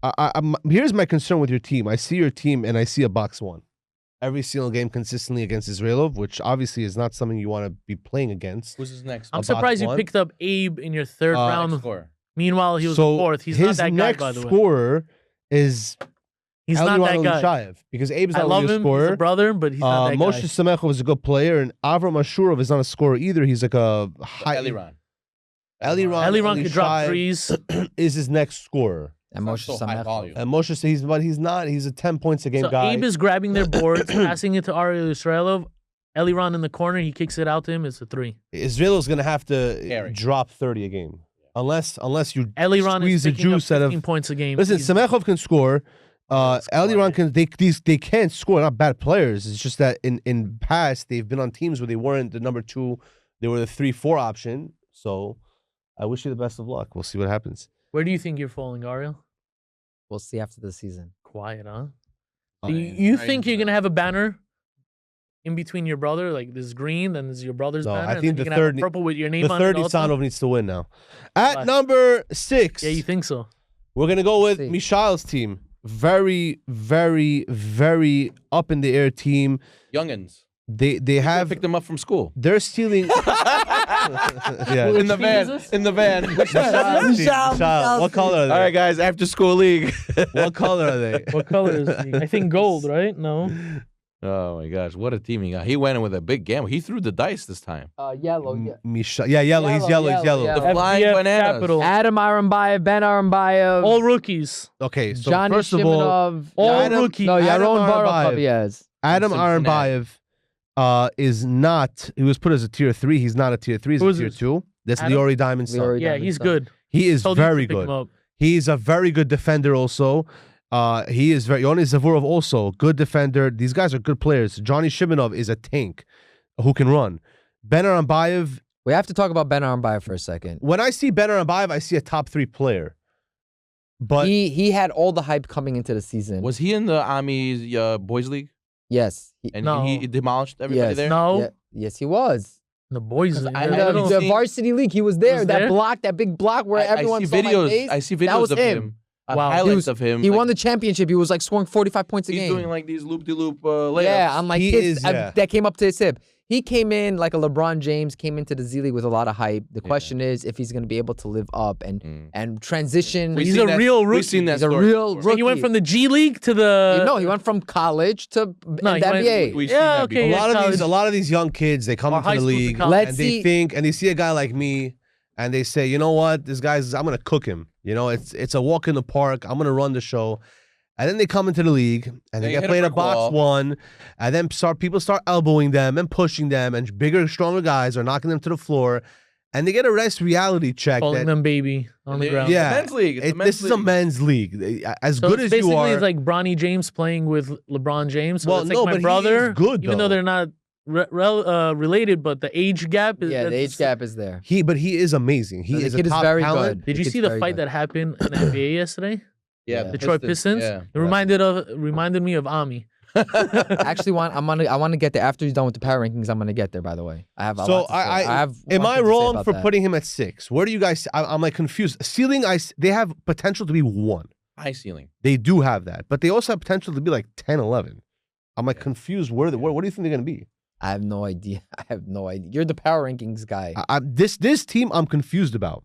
S4: Here's my concern with your team. I see your team and I see a box 1. Every single game consistently against Israelov, which obviously is not something you want to be playing against.
S2: Who's his next?
S3: I'm surprised you picked up Abe in your 3rd round. Meanwhile, he was 4th. He's not that guy, by the way.
S4: His next scorer is
S3: he's not that guy.
S4: Shayev, because Abe's not
S3: I love him,
S4: scorer.
S3: He's a brother, but he's not that
S4: Moshe
S3: guy.
S4: Samechov is a good player, and Avram Ashurov is not a scorer either. He's like a high. Eliran
S3: could drop threes.
S4: Is his next scorer.
S1: And Moshe Samechov.
S4: And Moshe, he's not. He's a 10 points a game guy.
S3: Abe is grabbing their boards, passing it to Ariel Israelov. Eliran in the corner, he kicks it out to him. It's a 3.
S4: Israelov's gonna have to drop 30 a game, unless you
S3: Eliran
S4: squeeze
S3: is
S4: the
S3: picking up
S4: juice out of
S3: 15 points a game.
S4: Listen, Samechov can score. Eliran can. They can't score. Not bad players. It's just that in past they've been on teams where they weren't the number 2. They were the 3-4 option. So I wish you the best of luck. We'll see what happens.
S3: Where do you think you're falling, Ariel?
S1: We'll see after the season.
S3: Quiet, huh? Do you think you're gonna have a banner in between your brother, like this green, then this is your brother's banner?
S4: I think
S3: the
S4: third
S3: purple with your name
S4: the
S3: on it.
S4: third Nisanov needs to win now. At number 6,
S3: Yeah, you think so?
S4: we're gonna go with Mishail's team. Very, very, very up in the air team.
S2: Youngins.
S4: They have
S2: picked them up from school.
S4: They're stealing. Yeah.
S2: In the van. In the van.
S4: Michal, what color are they?
S2: All right, guys. After school league.
S4: What color are they?
S3: What color is he? I think gold, right? No.
S2: Oh my gosh, what a team he got! He went in with a big gamble. He threw the dice this time.
S1: Yellow.
S4: Yeah, yellow. He's yellow. He's yellow.
S2: The flying
S3: FBF
S2: bananas.
S3: Capital.
S1: Adam Arambayev, Ben Arambayev,
S3: All rookies.
S4: Okay, so
S1: Johnny
S4: first of all,
S1: Shimonov,
S3: All rookies.
S1: No,
S4: Adam
S1: Yaron
S4: Arambayev.
S1: Barokov, yes.
S4: Adam
S2: Cincinnati.
S4: Arambayev is not. He was put as a tier 3. He's not a tier 3. He's
S3: Who
S4: a
S3: is
S4: tier
S3: this?
S4: 2. That's
S3: Adam?
S4: Leori Diamond's son.
S1: Leori
S3: Yeah,
S1: Diamond
S3: he's
S1: son.
S3: good.
S4: He is
S3: Told you to
S4: very
S3: pick him
S4: good.
S3: up.
S4: He's a very good defender also. He is very Yoni Zavorov also good defender. These guys are good players. Johnny Shimonov is a tank who can run. Ben Arambayev.
S1: We have to talk about Ben Arambayev for a second.
S4: When I see Ben Arambayev, I see a top 3 player. But
S1: He had all the hype coming into the season.
S2: Was he in the Ammy boys league?
S1: Yes.
S2: And
S3: No.
S2: he demolished everybody
S1: Yes.
S2: there.
S3: No,
S1: Yeah, yes, he was.
S3: the boys.
S2: I
S3: they're
S2: don't
S3: little-
S1: The
S2: see-
S1: varsity league, he was there.
S3: Was
S1: that
S3: there?
S1: block, that big block where everyone
S2: I
S1: saw
S2: see
S1: my
S2: videos.
S1: face.
S2: I see
S1: That
S2: videos
S1: was
S2: of him.
S3: Wow.
S2: Highlights of him.
S1: He
S2: like,
S1: won the championship. He was like scoring 45 points a
S2: He's
S1: game.
S2: doing like these loop-de-loop layups.
S1: Yeah, I'm like,
S4: He
S1: kids
S4: is, yeah.
S1: that came up to his hip. He came in like a LeBron James, came into the Z League with a lot of hype. The question is if he's going to be able to live up and transition.
S2: We've
S3: He's
S2: seen
S3: a
S2: that-
S3: real rookie.
S2: We've seen that
S1: He's a
S2: story
S1: real
S2: before.
S1: rookie.
S3: He went from the G League to the.
S1: No, he went from college to
S3: No,
S1: the
S3: he went-
S1: NBA.
S2: We've seen
S3: Yeah,
S2: that
S3: okay,
S2: before.
S3: yeah.
S4: a lot of these young kids, they come
S3: Or
S4: into
S3: high
S4: the
S3: school to
S4: league
S3: college.
S1: Let's
S4: and they
S1: see-
S4: think, and they see a guy like me, and they say, you know what, this guy's, I'm gonna cook him. You know, it's a walk in the park. I'm gonna run the show. And then they come into the league and they
S2: They
S4: get
S2: hit a
S4: played a
S2: brick
S4: box
S2: wall.
S4: 1, and then people start elbowing them and pushing them, and bigger, stronger guys are knocking them to the floor, and they get a rest reality check.
S3: calling
S4: That,
S3: them baby on the ground.
S4: Yeah.
S2: It's a men's league. It's a men's
S4: this is a
S2: league.
S4: men's league. As
S3: So
S4: good
S3: it's
S4: as you
S3: basically
S4: are,
S3: it's like Bronny James playing with LeBron James. So
S4: Well,
S3: it's like
S4: no,
S3: my
S4: but he
S3: brother.
S4: is good,
S3: even though
S4: though.
S3: they're not related, but the age gap is.
S1: Yeah, the
S3: that's-
S1: age gap is there.
S4: he is amazing. He
S1: No, the
S4: is a
S1: kid is
S4: top
S1: very
S4: talent.
S1: good.
S3: Did you
S1: Kid's
S3: see the
S1: very
S3: fight
S1: good.
S3: that happened in the NBA yesterday?
S2: Yeah,
S1: Yeah.
S3: Detroit Pistons.
S2: Yeah.
S3: It reminded me of Ammy.
S1: Actually, I want to get there after he's done with the power rankings. I'm gonna get there. By the way, I have. A
S4: So
S1: lot to say. I have.
S4: am
S1: one
S4: I
S1: thing to say
S4: wrong
S1: about
S4: for
S1: that.
S4: putting him at 6? Where do you guys? I'm like confused. Ceiling, they have potential to be 1.
S2: High ceiling.
S4: They do have that, but they also have potential to be like 10, 11. I'm like confused. What do you think they're gonna be?
S1: I have no idea. I have no idea. You're the power rankings guy.
S4: This team I'm confused about.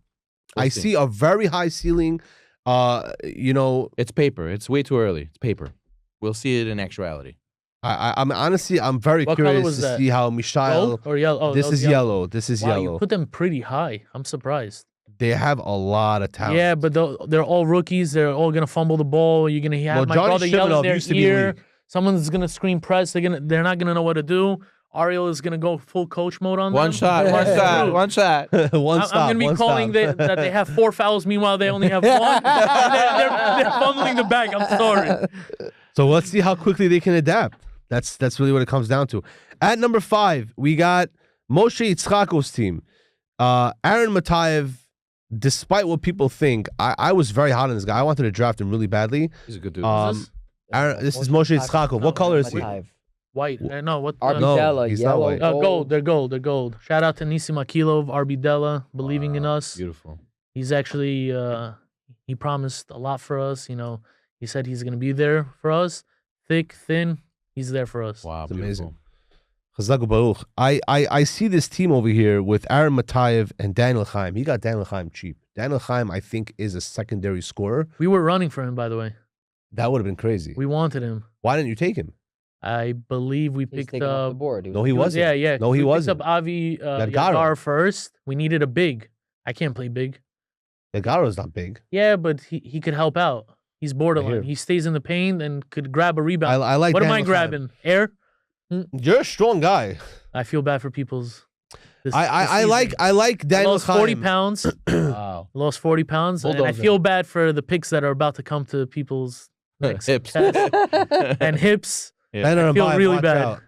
S4: I
S2: We'll see.
S4: see a very high ceiling. You know,
S2: It's paper. It's way too early. It's paper. We'll see it in actuality.
S4: I'm honestly I'm very
S3: What color
S4: curious
S3: was
S4: to
S3: that?
S4: see how Mishail.
S3: Gold or yellow? Oh,
S4: This
S3: that was
S4: is yellow. This is
S3: Wow,
S4: yellow.
S3: you put them pretty high. I'm surprised.
S4: They have a lot of talent.
S3: Yeah, but they're all rookies. They're all gonna fumble the ball. You're gonna have
S4: Well,
S3: my
S4: Johnny
S3: brother yell
S4: Shimonov
S3: in their
S4: used to be
S3: ear.
S4: league.
S3: Someone's gonna scream press. They're not gonna know what to do. Ariel is gonna go full coach mode on
S2: One
S3: them.
S2: shot.
S1: Yeah.
S2: One shot. One shot.
S4: One
S3: I'm
S4: stop.
S3: gonna be
S4: one
S3: calling
S4: stop.
S3: that they have 4 fouls. Meanwhile, they only have 1. they're fumbling the bag. I'm sorry.
S4: So let's see how quickly they can adapt. That's really what it comes down to. At number 5, we got Moshe Yitzchakov's team. Aaron Matayev, despite what people think, I was very hot on this guy. I wanted to draft him really badly.
S2: He's a good dude.
S4: This is Moshe Yitzchakov. What color is he?
S3: White. No, what?
S1: RB Della,
S4: he's not
S1: yellow,
S4: white.
S3: Gold. They're gold. They're gold. Shout out to Nisim Akilov, RB Della, believing in us.
S2: Beautiful.
S3: He's actually he promised a lot for us. You know, he said he's gonna be there for us. Thick, thin, he's there for us.
S2: Wow,
S4: It's
S2: beautiful.
S4: amazing. Chazak Baruch. I see this team over here with Aaron Matayev and Daniel Chaim. He got Daniel Chaim cheap. Daniel Chaim, I think, is a secondary scorer.
S3: We were running for him, by the way.
S4: That would have been crazy.
S3: We wanted him.
S4: Why didn't you take him?
S3: I believe we
S1: He's
S3: picked
S1: taken off the
S3: up.
S1: board.
S4: No, he
S3: was-
S4: wasn't.
S3: Yeah, yeah.
S4: No, he
S3: we
S4: wasn't.
S3: picked up Avi
S4: Yadgaro.
S3: Yadgar first. We needed a big. I can't play big.
S4: Negaro's not big.
S3: Yeah, but he could help out. He's
S4: hear.
S3: borderline. He stays in the paint and could grab a rebound.
S4: I like.
S3: What am I
S4: Daniel Chaim.
S3: grabbing? Air?
S4: You're a strong guy.
S3: I feel bad for people's. This
S4: I like
S3: I
S4: Daniel
S3: lost 40
S4: Chaim.
S3: pounds.
S2: Wow.
S3: Lost 40 pounds. And I
S2: Bulldozer.
S3: feel bad for the picks that are about to come to people's necks
S2: Hips.
S3: and hips.
S2: Yeah.
S4: Daniel
S3: I feel
S4: Chaim,
S3: really
S4: watch
S3: bad.
S4: out.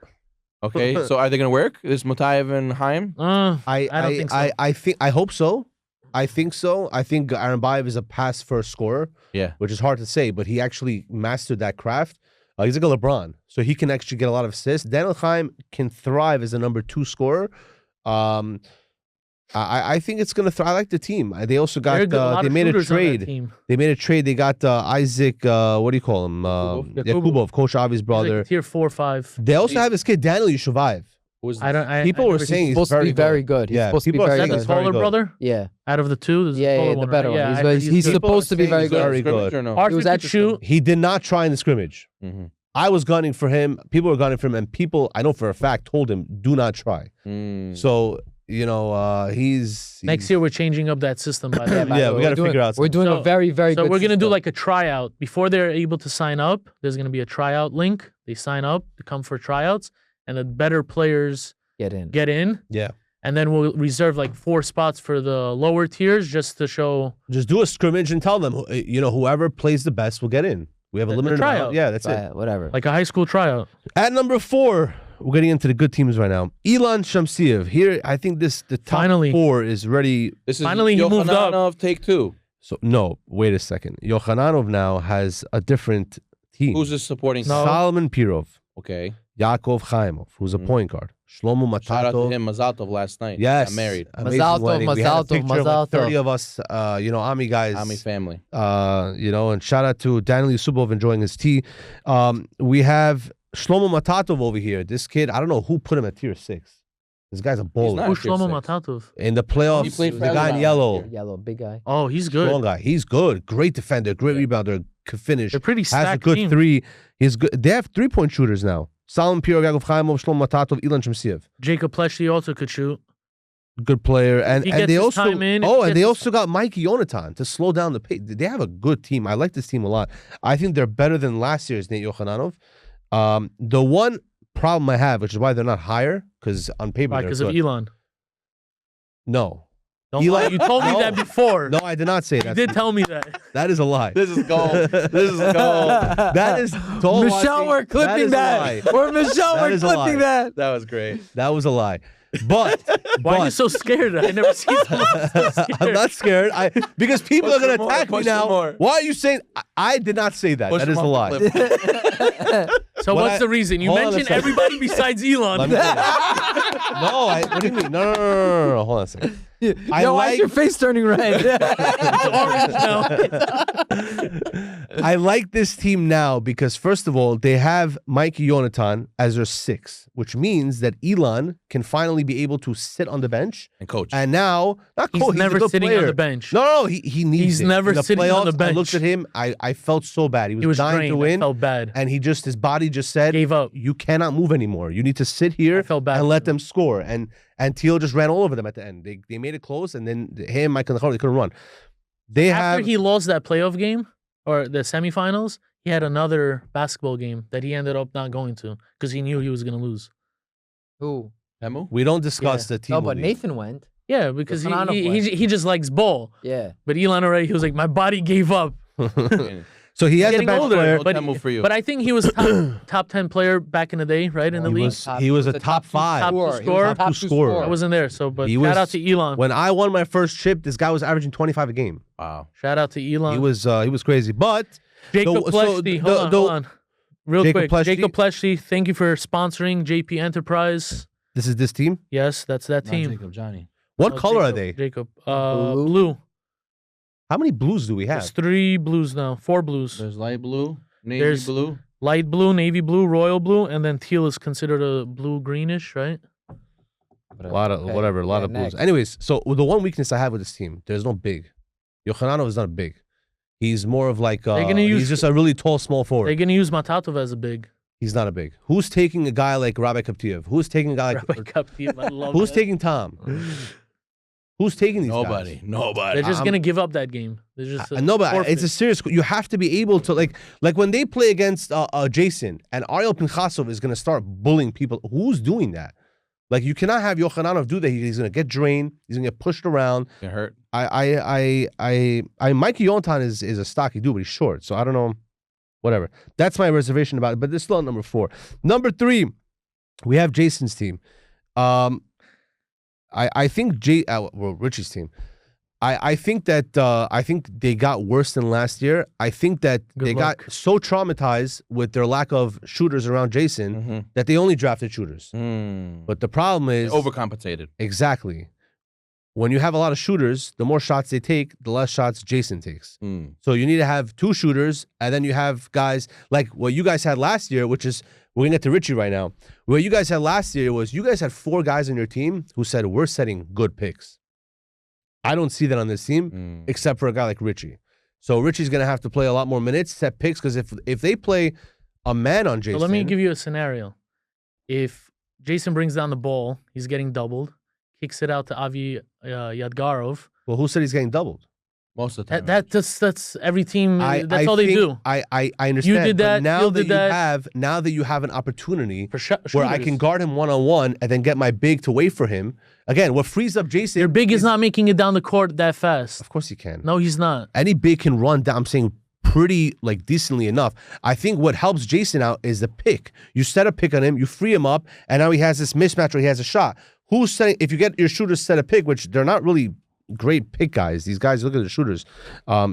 S2: Okay, so are they gonna work? This Matayev and Haim?
S3: I don't think so.
S4: I hope so. I think so. I think Aaron Bayev is a pass first scorer.
S2: Yeah.
S4: Which is hard to say, but he actually mastered that craft. He's like a LeBron, so he can actually get a lot of assists. Daniel Chaim can thrive as a number 2 scorer. I think it's gonna. I like the team. They also
S3: They're
S4: got.
S3: good. lot
S4: They
S3: of
S4: made a
S3: shooters on that
S4: trade.
S3: team.
S4: They made a trade. They got Isaac. What do you call him?
S3: Yakubov.
S4: Yakubov, Coach Avi's
S3: He's
S4: brother.
S3: like tier 4 or 5.
S4: They also have his kid Daniel Yushuvayev.
S2: Who's
S4: People were
S3: never
S4: saying
S1: He's
S4: he's
S1: supposed to be
S4: good.
S1: very good. He's
S4: Yeah,
S1: supposed to be
S4: people are
S1: very
S3: Is that
S4: saying
S3: the
S1: good.
S4: very
S3: taller
S4: good.
S3: brother?
S1: Yeah.
S3: Out of the two? This is
S1: Yeah,
S3: the taller
S1: the
S3: one,
S1: better
S3: right?
S1: one.
S3: Yeah,
S1: He's
S3: I-
S1: very- he's
S3: good.
S1: supposed to be very
S4: People are
S1: good.
S4: saying he's very good.
S2: or no?
S3: Hard
S4: He was
S3: for him to
S4: actually
S3: shoot.
S4: He did not try in the scrimmage.
S2: Mhm.
S4: I was gunning for him. People were gunning for him, and people I know for a fact told him, "Do not try." So he's
S3: Next year we're changing up that system. By the way.
S4: yeah, we got to figure out.
S1: We're doing a very, very
S3: So
S1: good
S3: we're gonna do
S1: system.
S3: like a tryout before they're able to sign up. There's gonna be a tryout link. They sign up to come for tryouts, and the better players
S1: get in.
S3: get in.
S4: Yeah,
S3: And then we'll reserve like 4 spots for the lower tiers just to show
S4: just do a scrimmage and tell them, whoever plays the best will get in. We have a limited
S3: tryout.
S4: amount. Yeah, that's it.
S1: Whatever.
S3: like a high school tryout.
S4: At number 4, we're getting into the good teams right now. Ilan Shamsiev. Here, I think the top
S3: Finally.
S4: 4 is ready.
S2: This is
S3: Finally, he moved up.
S2: Yohananov, take 2.
S4: So no, wait a second. Yochananov now has a different team.
S2: Who's this supporting?
S3: No.
S4: Solomon Pirov,
S2: Okay.
S4: Yaakov Chaimov, who's a point guard. Shlomo
S2: Shout out to
S4: Matatov.
S2: him, Mazatov, last night.
S4: Yes,
S2: Got married.
S4: amazing
S1: Mazal tov,
S4: wedding. We had a
S1: mazal tov,
S4: picture of
S1: mazal
S4: like 30
S1: tov.
S4: of us, Ammy guys.
S2: Ammy family.
S4: And shout out to Daniel Yusupov enjoying his tea. We have Shlomo Matatov over here. This kid, I don't know who put him at tier 6. This guy's a
S2: not.
S4: bowler.
S3: Who's
S2: tier
S3: Shlomo
S2: 6.
S3: Matatov?
S4: In the playoffs,
S2: He played for
S4: the guy in
S2: Alabama.
S4: yellow.
S1: Yellow, big guy.
S3: Oh, he's good.
S4: Strong guy. He's good. Great defender. Great rebounder. Could finish.
S3: They're pretty
S4: Has a
S3: stacked
S4: good
S3: team.
S4: 3. He's good. They have 3-point shooters now. Solomon Pirov, Yaakov Chaimov, Shlomo Matatov, Ilan Shamsiev.
S3: Jacob Pleshy also could shoot.
S4: Good player. And
S3: he
S4: and
S3: gets
S4: they
S3: his
S4: also
S3: time in, if
S4: oh,
S3: he
S4: and they
S3: gets
S4: also got Mikey Yonatan to slow down the pace. They have a good team. I like this team a lot. I think they're better than last year's Nate Yochananov. The one problem I have, which is why they're not higher, because on paper they're
S3: Because of
S4: good.
S3: Elon.
S4: No.
S3: Don't
S4: Eli-
S3: lie. You told me
S4: No.
S3: that before.
S4: No, I did not say
S3: You
S4: that.
S3: did tell me that.
S4: That is a lie.
S2: This is gold. This is gold.
S4: That is told
S1: Michelle, we're clipping
S4: that.
S1: that. We're Michelle,
S4: That
S1: we're
S4: is a
S1: clipping
S4: lie.
S1: that.
S2: That was great.
S4: That was a lie. But
S3: Why are you so scared? I never seen someone so scared.
S4: I'm not scared. Because people
S2: Push
S4: are gonna
S2: for more,
S4: attack me
S2: push for
S4: now.
S2: more.
S4: Why are you saying I did not say that?
S2: Push
S4: That is
S2: him
S4: a
S2: off
S4: lie.
S2: the cliff.
S3: So
S4: What
S3: what's
S4: I-
S3: the reason? You
S4: hold on a
S3: mentioned
S4: second.
S3: everybody besides Elon.
S4: Let me finish. No, what do you mean? No. Hold on a second. I
S1: Yo, why is
S4: like-
S1: your face turning red?
S3: Orange now.
S4: I like this team now because first of all, they have Mikey Yonatan as their 6, which means that Elon can finally be able to sit on the bench.
S2: And coach.
S4: And now, not
S3: He's
S4: coach,
S3: never
S4: a good
S3: sitting
S4: player.
S3: on the bench.
S4: No, he needs
S3: He's
S4: it.
S3: never
S4: In the
S3: sitting on the
S4: playoffs, I looked
S3: bench.
S4: at him. I felt so bad. He
S3: He was
S4: dying
S3: drained.
S4: to win,
S3: I felt bad.
S4: and his body just said,
S3: Gave up.
S4: "You cannot move anymore. You need to sit here
S3: I felt bad
S4: and
S3: for
S4: let
S3: him.
S4: them score." And Teal just ran all over them at the end. They made it close, and then him, Mike, and they couldn't run. They
S3: After
S4: have
S3: he lost that playoff game or the semifinals, he had another basketball game that he ended up not going to because he knew he was going to lose.
S1: Who?
S2: Hemu?
S4: we don't discuss the team.
S1: No, but
S4: league.
S1: Nathan went.
S3: Yeah, because
S1: Banana
S3: he just likes ball.
S1: Yeah.
S3: But Elon already, he was like, my body gave up.
S4: So he has a
S3: Getting
S4: bench
S3: older,
S4: player.
S2: No
S3: but,
S2: Temu for you.
S3: but I think he was top 10 player back in the day, right, in the
S4: He
S3: league.
S4: was he was a top 5.
S3: Top
S1: scorer.
S3: two
S1: He was
S3: scorer.
S1: a top
S4: Top two scorer.
S3: I wasn't there, so but
S4: He
S3: shout
S4: was-
S3: out to Elon.
S4: When I won my first chip, this guy was averaging 25 a game.
S2: Wow.
S3: Shout out to Elon.
S4: He was crazy. But
S3: Jacob
S4: so
S3: Pleshy.
S4: the-
S3: Hold on. Real
S4: Jacob
S3: quick.
S4: Pleshy.
S3: Jacob Pleshy, thank you for sponsoring JP Enterprise.
S4: this is this team.
S3: Yes, that's that
S2: Not
S3: team.
S2: Jacob, Johnny.
S4: What
S3: Oh,
S4: color are
S3: Jacob-
S4: they?
S3: Jacob.
S1: Blue?
S3: Blue.
S4: How many blues do we
S3: There's
S4: have?
S3: 3 blues now. 4 blues.
S2: There's light blue, navy
S3: There's-
S2: blue.
S3: Light blue, navy blue, royal blue, and then teal is considered a blue greenish, right?
S4: A lot of
S1: Okay.
S4: whatever, a lot
S1: Yeah,
S4: of blues.
S1: next.
S4: Anyways, so the one weakness I have with this team, there's no big. Yochananov is not big. He's more of like
S3: gonna use-
S4: he's just a really tall, small forward.
S3: They're gonna use Matatov as a big.
S4: He's not a big. Who's taking a guy like Rabbi Kaptiev? Who's taking a guy like
S3: Rabbi Kaptiev, I love
S4: who's
S3: that.
S4: taking Tom? Who's taking these
S2: Nobody.
S4: guys?
S2: Nobody.
S3: They're just gonna give up that game. They're just
S4: No, but
S3: forfeit.
S4: it's a serious. You have to be able to like when they play against Jason and Ariel Pinchasov is going to start bullying people. Who's doing that? Like you cannot have Yochananov do that. He's going to get drained. He's going to get pushed around.
S2: Get hurt.
S4: Mikey Yonatan is a stocky dude, but he's short. So I don't know. Whatever. That's my reservation about it. But they're still at number 4. Number 3, we have Jason's team. I think Richie's team. I think that I think they got worse than last year. I think that
S3: Good
S4: they
S3: luck.
S4: got so traumatized with their lack of shooters around Jason that they only drafted shooters. But the problem
S2: They
S4: is
S2: overcompensated.
S4: exactly when you have a lot of shooters, the more shots they take, the less shots Jason takes. So you need to have 2 shooters, and then you have guys like what you guys had last year, which is we're gonna get to Richie right now. What you guys had last year was you guys had 4 guys on your team who said we're setting good picks. I don't see that on this team, except for a guy like Richie. So Richie's gonna have to play a lot more minutes, set picks, because if they play a man on Jason.
S3: So let me give you a scenario. If Jason brings down the ball, he's getting doubled, kicks it out to Avi Yadgarov.
S4: Well, who said he's getting doubled?
S2: Most of the time.
S3: That's every team. That's all they
S4: think-
S3: do.
S4: I understand.
S3: You did
S4: but
S3: that,
S4: now
S3: Phil
S4: that
S3: did
S4: you
S3: that.
S4: have an opportunity
S3: For
S4: where I can guard him one-on-one and then get my big to wait for him. Again, what frees up Jason?
S3: Your big is not making it down the court that fast.
S4: Of course he can.
S3: No, he's not.
S4: Any big can run down. I'm saying pretty like decently enough. I think what helps Jason out is the pick. You set a pick on him, you free him up, and now he has this mismatch where he has a shot. Who's setting? If you get your shooters set a pick, which they're not really great pick guys. These guys look at the shooters.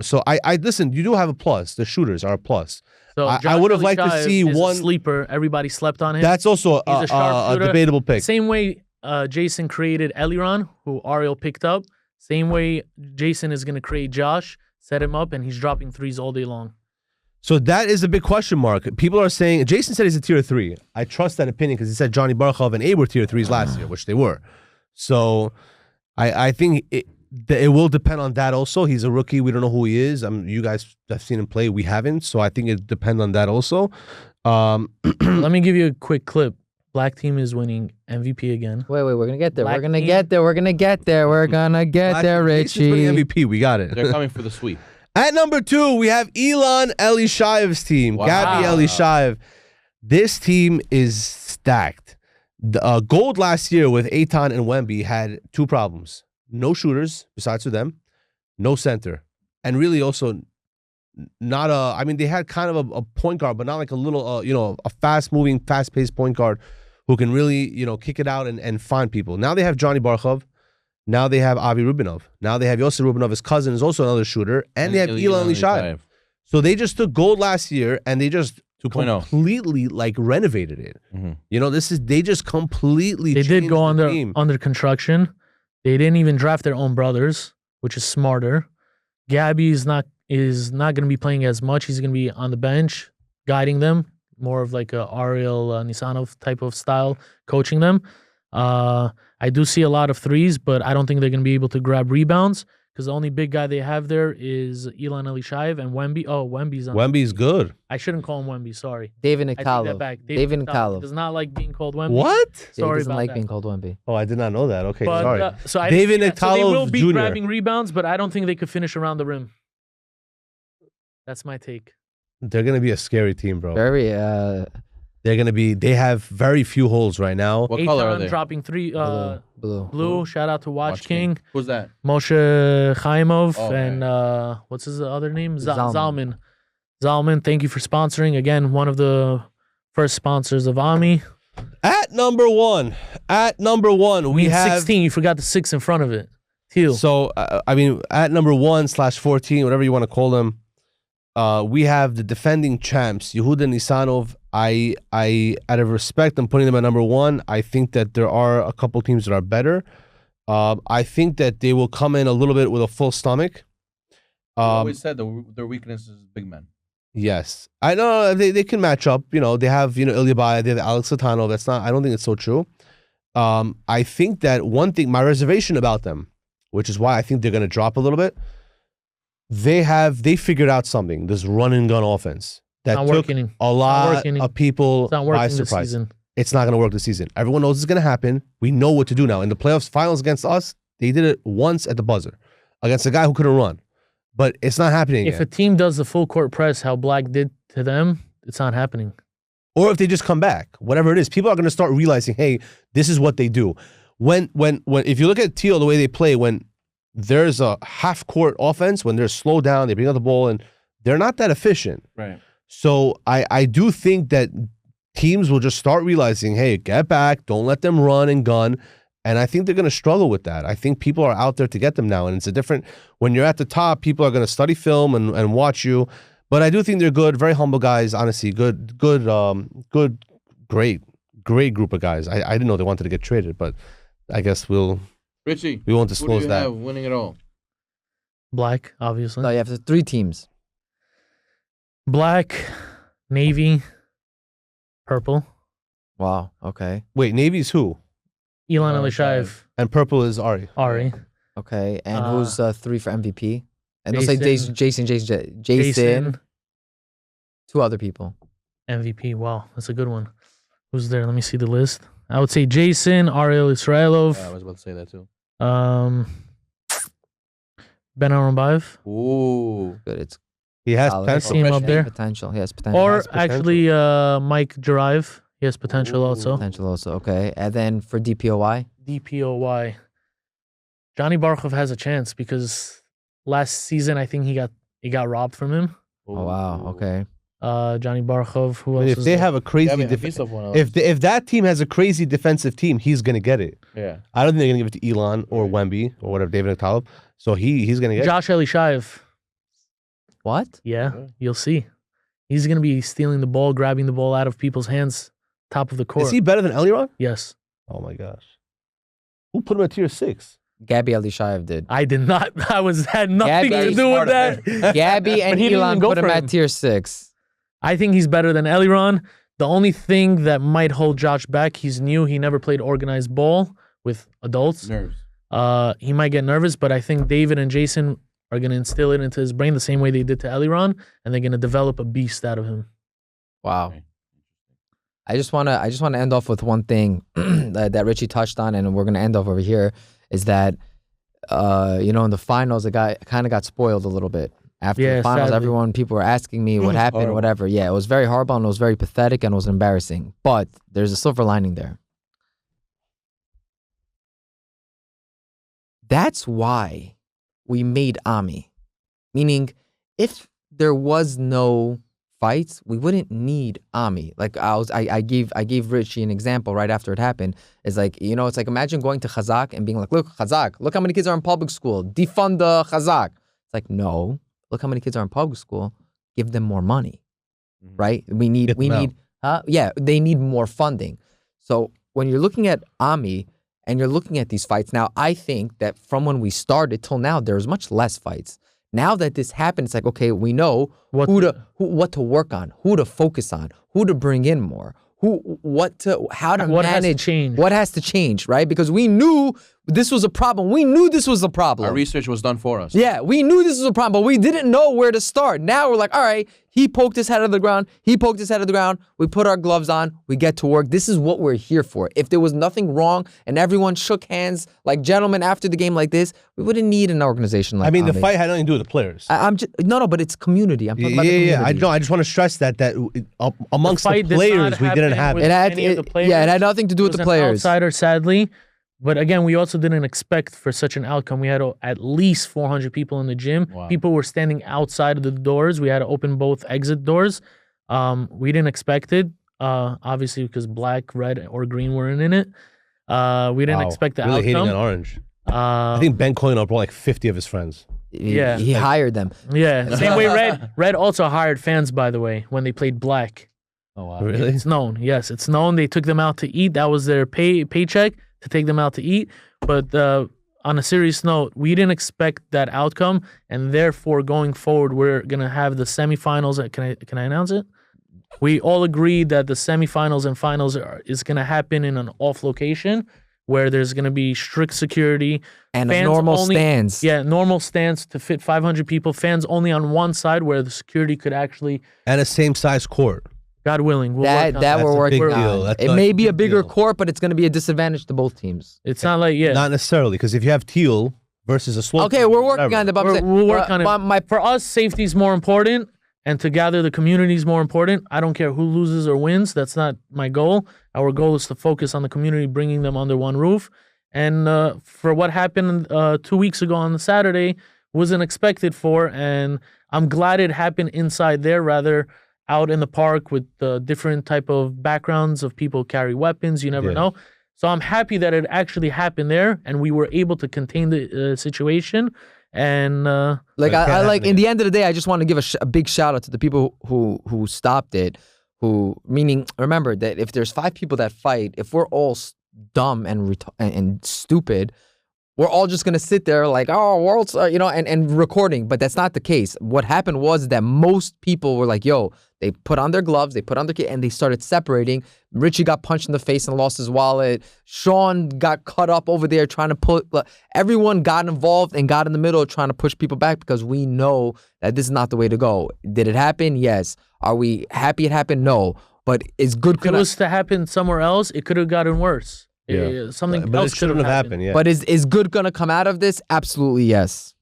S4: So I listen. You do have a plus. The shooters are a plus.
S3: So
S4: I would have liked to see
S3: is a
S4: one
S3: sleeper. Everybody slept on him.
S4: That's also
S3: He's a
S4: a
S3: sharpshooter.
S4: debatable pick.
S3: Same way Jason created Eliran, who Ariel picked up. Same way Jason is going to create Josh, set him up, and he's dropping threes all day long.
S4: So that is a big question mark. People are saying Jason said he's a tier 3. I trust that opinion because he said Johnny Barkov and Abe were tier 3s last year, which they were. So I think it will depend on that also. He's a rookie. We don't know who he is. You guys have seen him play. We haven't. So I think it depends on that also.
S3: Let me give you a quick clip. Black team is winning MVP again.
S1: Wait, we're gonna get there.
S3: Black
S1: We're gonna
S3: team.
S1: get there. We're gonna get there. We're gonna get there,
S4: Jason's winning
S1: Richie.
S4: MVP. We got it.
S2: They're coming for the sweep.
S4: At number 2, we have Elon Elishayev's team.
S2: Wow.
S4: Gabby Elishayev. This team is stacked. The, Gold last year with Eitan and Wemby had 2 problems. No shooters, besides for them. No center. And really also not a... I mean, they had kind of a point guard, but not like a little, a fast-moving, fast-paced point guard who can really, kick it out and find people. Now they have Johnny Barkov. Now they have Avi Rubinov. Now they have Yosef Rubinov, his cousin, is also another shooter. And they have Elon Elishayev. So they just took gold last year and they just
S2: 2.0.
S4: completely renovated it. Mm-hmm. They just completely
S3: They did
S4: changed
S3: go
S4: the team.
S3: under construction. They didn't even draft their own brothers, which is smarter. Gabby is not going to be playing as much. He's going to be on the bench, guiding them, more of like a Ariel Nisanov type of style, coaching them. I do see a lot of threes, but I don't think they're going to be able to grab rebounds because the only big guy they have there is Elon Elishayev and Wemby. Oh, Wemby's on.
S4: Wemby's good.
S3: I shouldn't call him Wemby. Sorry.
S1: David
S3: I take that
S1: Nektalov.
S3: back.
S1: David
S3: He
S1: Nektalov.
S3: does not like being called Wemby.
S4: What?
S1: Yeah, he
S3: Sorry
S1: doesn't
S3: about
S1: like
S3: that.
S1: being called Wemby.
S4: Oh, I did not know that. Okay,
S3: But,
S4: sorry.
S3: so I
S4: David
S3: didn't see that. So they will
S4: Nektalov
S3: be
S4: Jr.
S3: grabbing rebounds, but I don't think they could finish around the rim. That's my take.
S4: They're going to be a scary team, bro.
S1: Very.
S4: They have very few holes right now.
S2: What color are
S3: Eitan
S2: they?
S3: dropping three.
S1: Blue.
S3: Blue. Shout out to Watch King.
S2: Who's that?
S3: Moshe Chaimov
S2: Oh,
S3: and what's his other name?
S1: Zalman.
S3: Zalman, thank you for sponsoring. Again, one of the first sponsors of Ammy.
S4: At number one, we have
S3: 16. You forgot the 6 in front of it. Teal.
S4: So, at number 1/14, whatever you want to call them, we have the defending champs, Yehuda Nisanov. Out of respect, I'm putting them at number 1. I think that there are a couple teams that are better. I think that they will come in a little bit with a full stomach.
S2: You always said their weakness is big men.
S4: Yes. I know they can match up. They have, Ilya Baya, they have Alex Latanov. I don't think it's so true. I think that one thing, my reservation about them, which is why I think they're going to drop a little bit, they figured out something, this run and gun offense that
S3: Not
S4: took
S3: working.
S4: a lot of people
S3: It's not
S4: by
S3: working this
S4: surprise.
S3: season.
S4: It's not going to work this season. Everyone knows it's going to happen. We know what to do now. In the playoffs finals against us, they did it once at the buzzer against a guy who couldn't run. But it's not happening
S3: If
S4: again.
S3: a team does the full court press, how Black did to them, it's not happening.
S4: Or if they just come back, whatever it is, people are going to start realizing, hey, this is what they do. When if you look at Teal, the way they play, when there's a half court offense, when they're slowed down, they bring up the ball, and they're not that efficient.
S2: Right.
S4: So I do think that teams will just start realizing, hey, get back, don't let them run and gun. And I think they're going to struggle with that. I think people are out there to get them now. And it's a different, when you're at the top, people are going to study film and watch you. But I do think they're good, very humble guys, honestly. Great group of guys. I didn't know they wanted to get traded, but I guess
S2: Richie,
S4: we won't
S2: who do
S4: disclose
S2: you
S4: that.
S2: have winning it all?
S3: Black, obviously.
S1: No, you have 3 teams.
S3: Black, Navy, Purple.
S1: Wow. Okay.
S4: Wait, Navy's who?
S3: Elon
S2: Elon
S3: Elishayev,
S4: And purple is Ari.
S3: Ari.
S1: Okay. And who's 3 for MVP? And they'll say
S3: Jason.
S1: Jason. 2 other people.
S3: MVP. Wow, that's a good one. Who's there? Let me see the list. I would say Jason, Ariel Israilov,
S2: I was about to say that too.
S3: Ben Aronbayev,
S2: Ooh.
S1: Good.
S4: He has
S1: Solid.
S4: potential.
S3: See him up there.
S1: Potential. He has potential.
S3: or
S4: has potential.
S3: actually Mike Drive. He has potential also.
S1: Potential also. Okay. And then for DPOY,
S3: DPOY. Johnny Barkov has a chance because last season I think he got robbed from him.
S1: oh wow. Okay.
S3: Johnny Barkov. Who else?
S4: If
S3: is
S4: they
S3: there?
S4: have a crazy, if that team has a crazy defensive team, he's gonna get it.
S2: Yeah.
S4: I don't think they're gonna give it to Elon or Wemby or whatever, David Nektalov. So he's gonna get
S3: Josh Elishaev.
S1: What?
S3: Yeah, you'll see. He's gonna be stealing the ball, grabbing the ball out of people's hands, top of the
S4: it.
S3: court.
S4: Is he better than Eliron?
S3: Yes,
S4: Oh my gosh. Who put him at tier 6?
S1: Gabby Elishaev did.
S3: I did not. Had nothing
S1: Gabby-
S3: to do with that.
S1: Gabby and
S3: he didn't
S1: Elon
S3: even go
S1: put him
S3: for
S1: at
S3: him.
S1: tier 6.
S3: I think he's better than Eliron. The only thing that might hold Josh back, he's new. He never played organized ball with adults.
S2: Nerves.
S3: He might get nervous, but I think David and Jason are going to instill it into his brain the same way they did to Eliron, and they're going to develop a beast out of him.
S1: Wow.
S2: Okay.
S1: I just wanna end off with one thing that Richie touched on, and we're gonna end off over here, is that in the finals the guy kind of got spoiled a little bit. After
S3: Yeah,
S1: the finals,
S3: sadly.
S1: people were asking me what happened,
S2: Horrible.
S1: whatever. Yeah, it was very horrible and it was very pathetic and it was embarrassing. But there's a silver lining there. That's why we made Ammy. Meaning, if there was no fights, we wouldn't need Ammy. Like I gave Richie an example right after it happened. It's like, it's like imagine going to Chazak and being like, look, Chazak, look how many kids are in public school. Defund the Chazak. It's like, no, look how many kids are in public school. Give them more money, right? They need more funding. So when you're looking at Ammy and you're looking at these fights, now I think that from when we started till now, there's much less fights. Now that this happened, it's like, okay, we know what to work on, who to focus on, who to bring in more, how to
S3: What has to
S1: manage,
S3: change.
S1: what has to change, right? Because we knew this was a problem. We knew this was a problem.
S2: Our research was done for us.
S1: Yeah, we knew this was a problem, but we didn't know where to start. Now we're like, all right, he poked his head out of the ground. He poked his head out of the ground. We put our gloves on. We get to work. This is what we're here for. If there was nothing wrong and everyone shook hands like gentlemen after the game like this, we wouldn't need an organization like
S4: I mean, the
S1: Ammy.
S4: fight had nothing to do with the players.
S1: I'm just no, but it's community. I'm talking about the community.
S4: I know. I just want to stress that amongst the
S3: fight did
S4: players,
S3: not
S4: we didn't
S3: happen
S4: have
S3: with
S4: it.
S3: any of the players.
S1: Yeah, it had nothing to do
S3: It
S1: with
S3: was
S1: the
S3: an
S1: players.
S3: outsider, sadly. But again, we also didn't expect for such an outcome. We had at least 400 people in the gym.
S2: Wow.
S3: People were standing outside of the doors. We had to open both exit doors. We didn't expect it, obviously, because black, red, or green weren't in it. We didn't
S4: Wow.
S3: expect the
S4: Really hating on
S3: outcome.
S4: Orange. I think Ben Coyne brought like 50 of his friends.
S3: Yeah.
S1: He hired them.
S3: Yeah, same way Red also hired fans, by the way, when they played black.
S2: Oh wow.
S4: Really?
S3: It's known. Yes, it's known. They took them out to eat. That was their paycheck to take them out to eat. But on a serious note, we didn't expect that outcome, and therefore going forward, we're gonna have the semifinals. Can I announce it? We all agreed that the semifinals and finals is gonna happen in an off location where there's gonna be strict security
S1: And
S3: Fans
S1: normal
S3: only-
S1: stands.
S3: Yeah, normal stands to fit 500 people. Fans only on one side where the security could actually,
S4: And a same size court.
S3: God willing, we'll
S1: That
S3: work on
S1: that
S4: That's
S1: we're
S4: a
S1: working
S4: big deal.
S1: on.
S4: That's
S1: It
S4: not
S1: may
S4: a
S1: be a
S4: big
S1: bigger
S4: deal.
S1: court, but it's going to be a disadvantage to both teams.
S3: It's not like, yeah.
S4: Not necessarily, because if you have Teal versus a slow.
S1: Okay, we're working on it. But I'm saying-
S3: We'll work on it.
S1: my
S3: For us, safety is more important, and to gather the community is more important. I don't care who loses or wins. That's not my goal. Our goal is to focus on the community, bringing them under one roof. And for what happened 2 weeks ago on the Saturday, wasn't expected for, and I'm glad it happened inside there rather out in the park with different type of backgrounds of people carry weapons. You never
S4: Yeah.
S3: know. So I'm happy that it actually happened there, and we were able to contain the situation. And
S1: like
S4: But it can't
S1: I like
S4: happen
S1: in the end of the day, I just want to give a big shout out to the people who stopped it. Meaning, remember that if there's 5 people that fight, if we're all dumb and stupid, we're all just gonna sit there like, oh, world's and recording. But that's not the case. What happened was that most people were like, yo, They put on their gloves, they put on their kit, and they started separating. Richie got punched in the face and lost his wallet. Sean got cut up over there trying to put. Everyone got involved and got in the middle trying to push people back because we know that this is not the way to go. Did it happen? Yes. Are we happy it happened? No. But is good.
S3: If it was to happen somewhere else, it could have gotten worse.
S2: Yeah.
S3: Something
S4: But
S3: else
S4: it shouldn't have happened. Yeah.
S1: But is good gonna come out of this? Absolutely yes.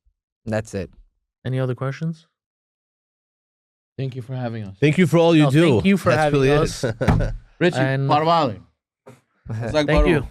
S1: That's it.
S3: Any other questions?
S2: Thank you for having us.
S4: Thank you for all you do.
S3: Thank you for
S4: That's
S3: having
S4: really
S3: us.
S4: it.
S2: Richie,
S3: And-
S2: Parvali.
S3: Thank you.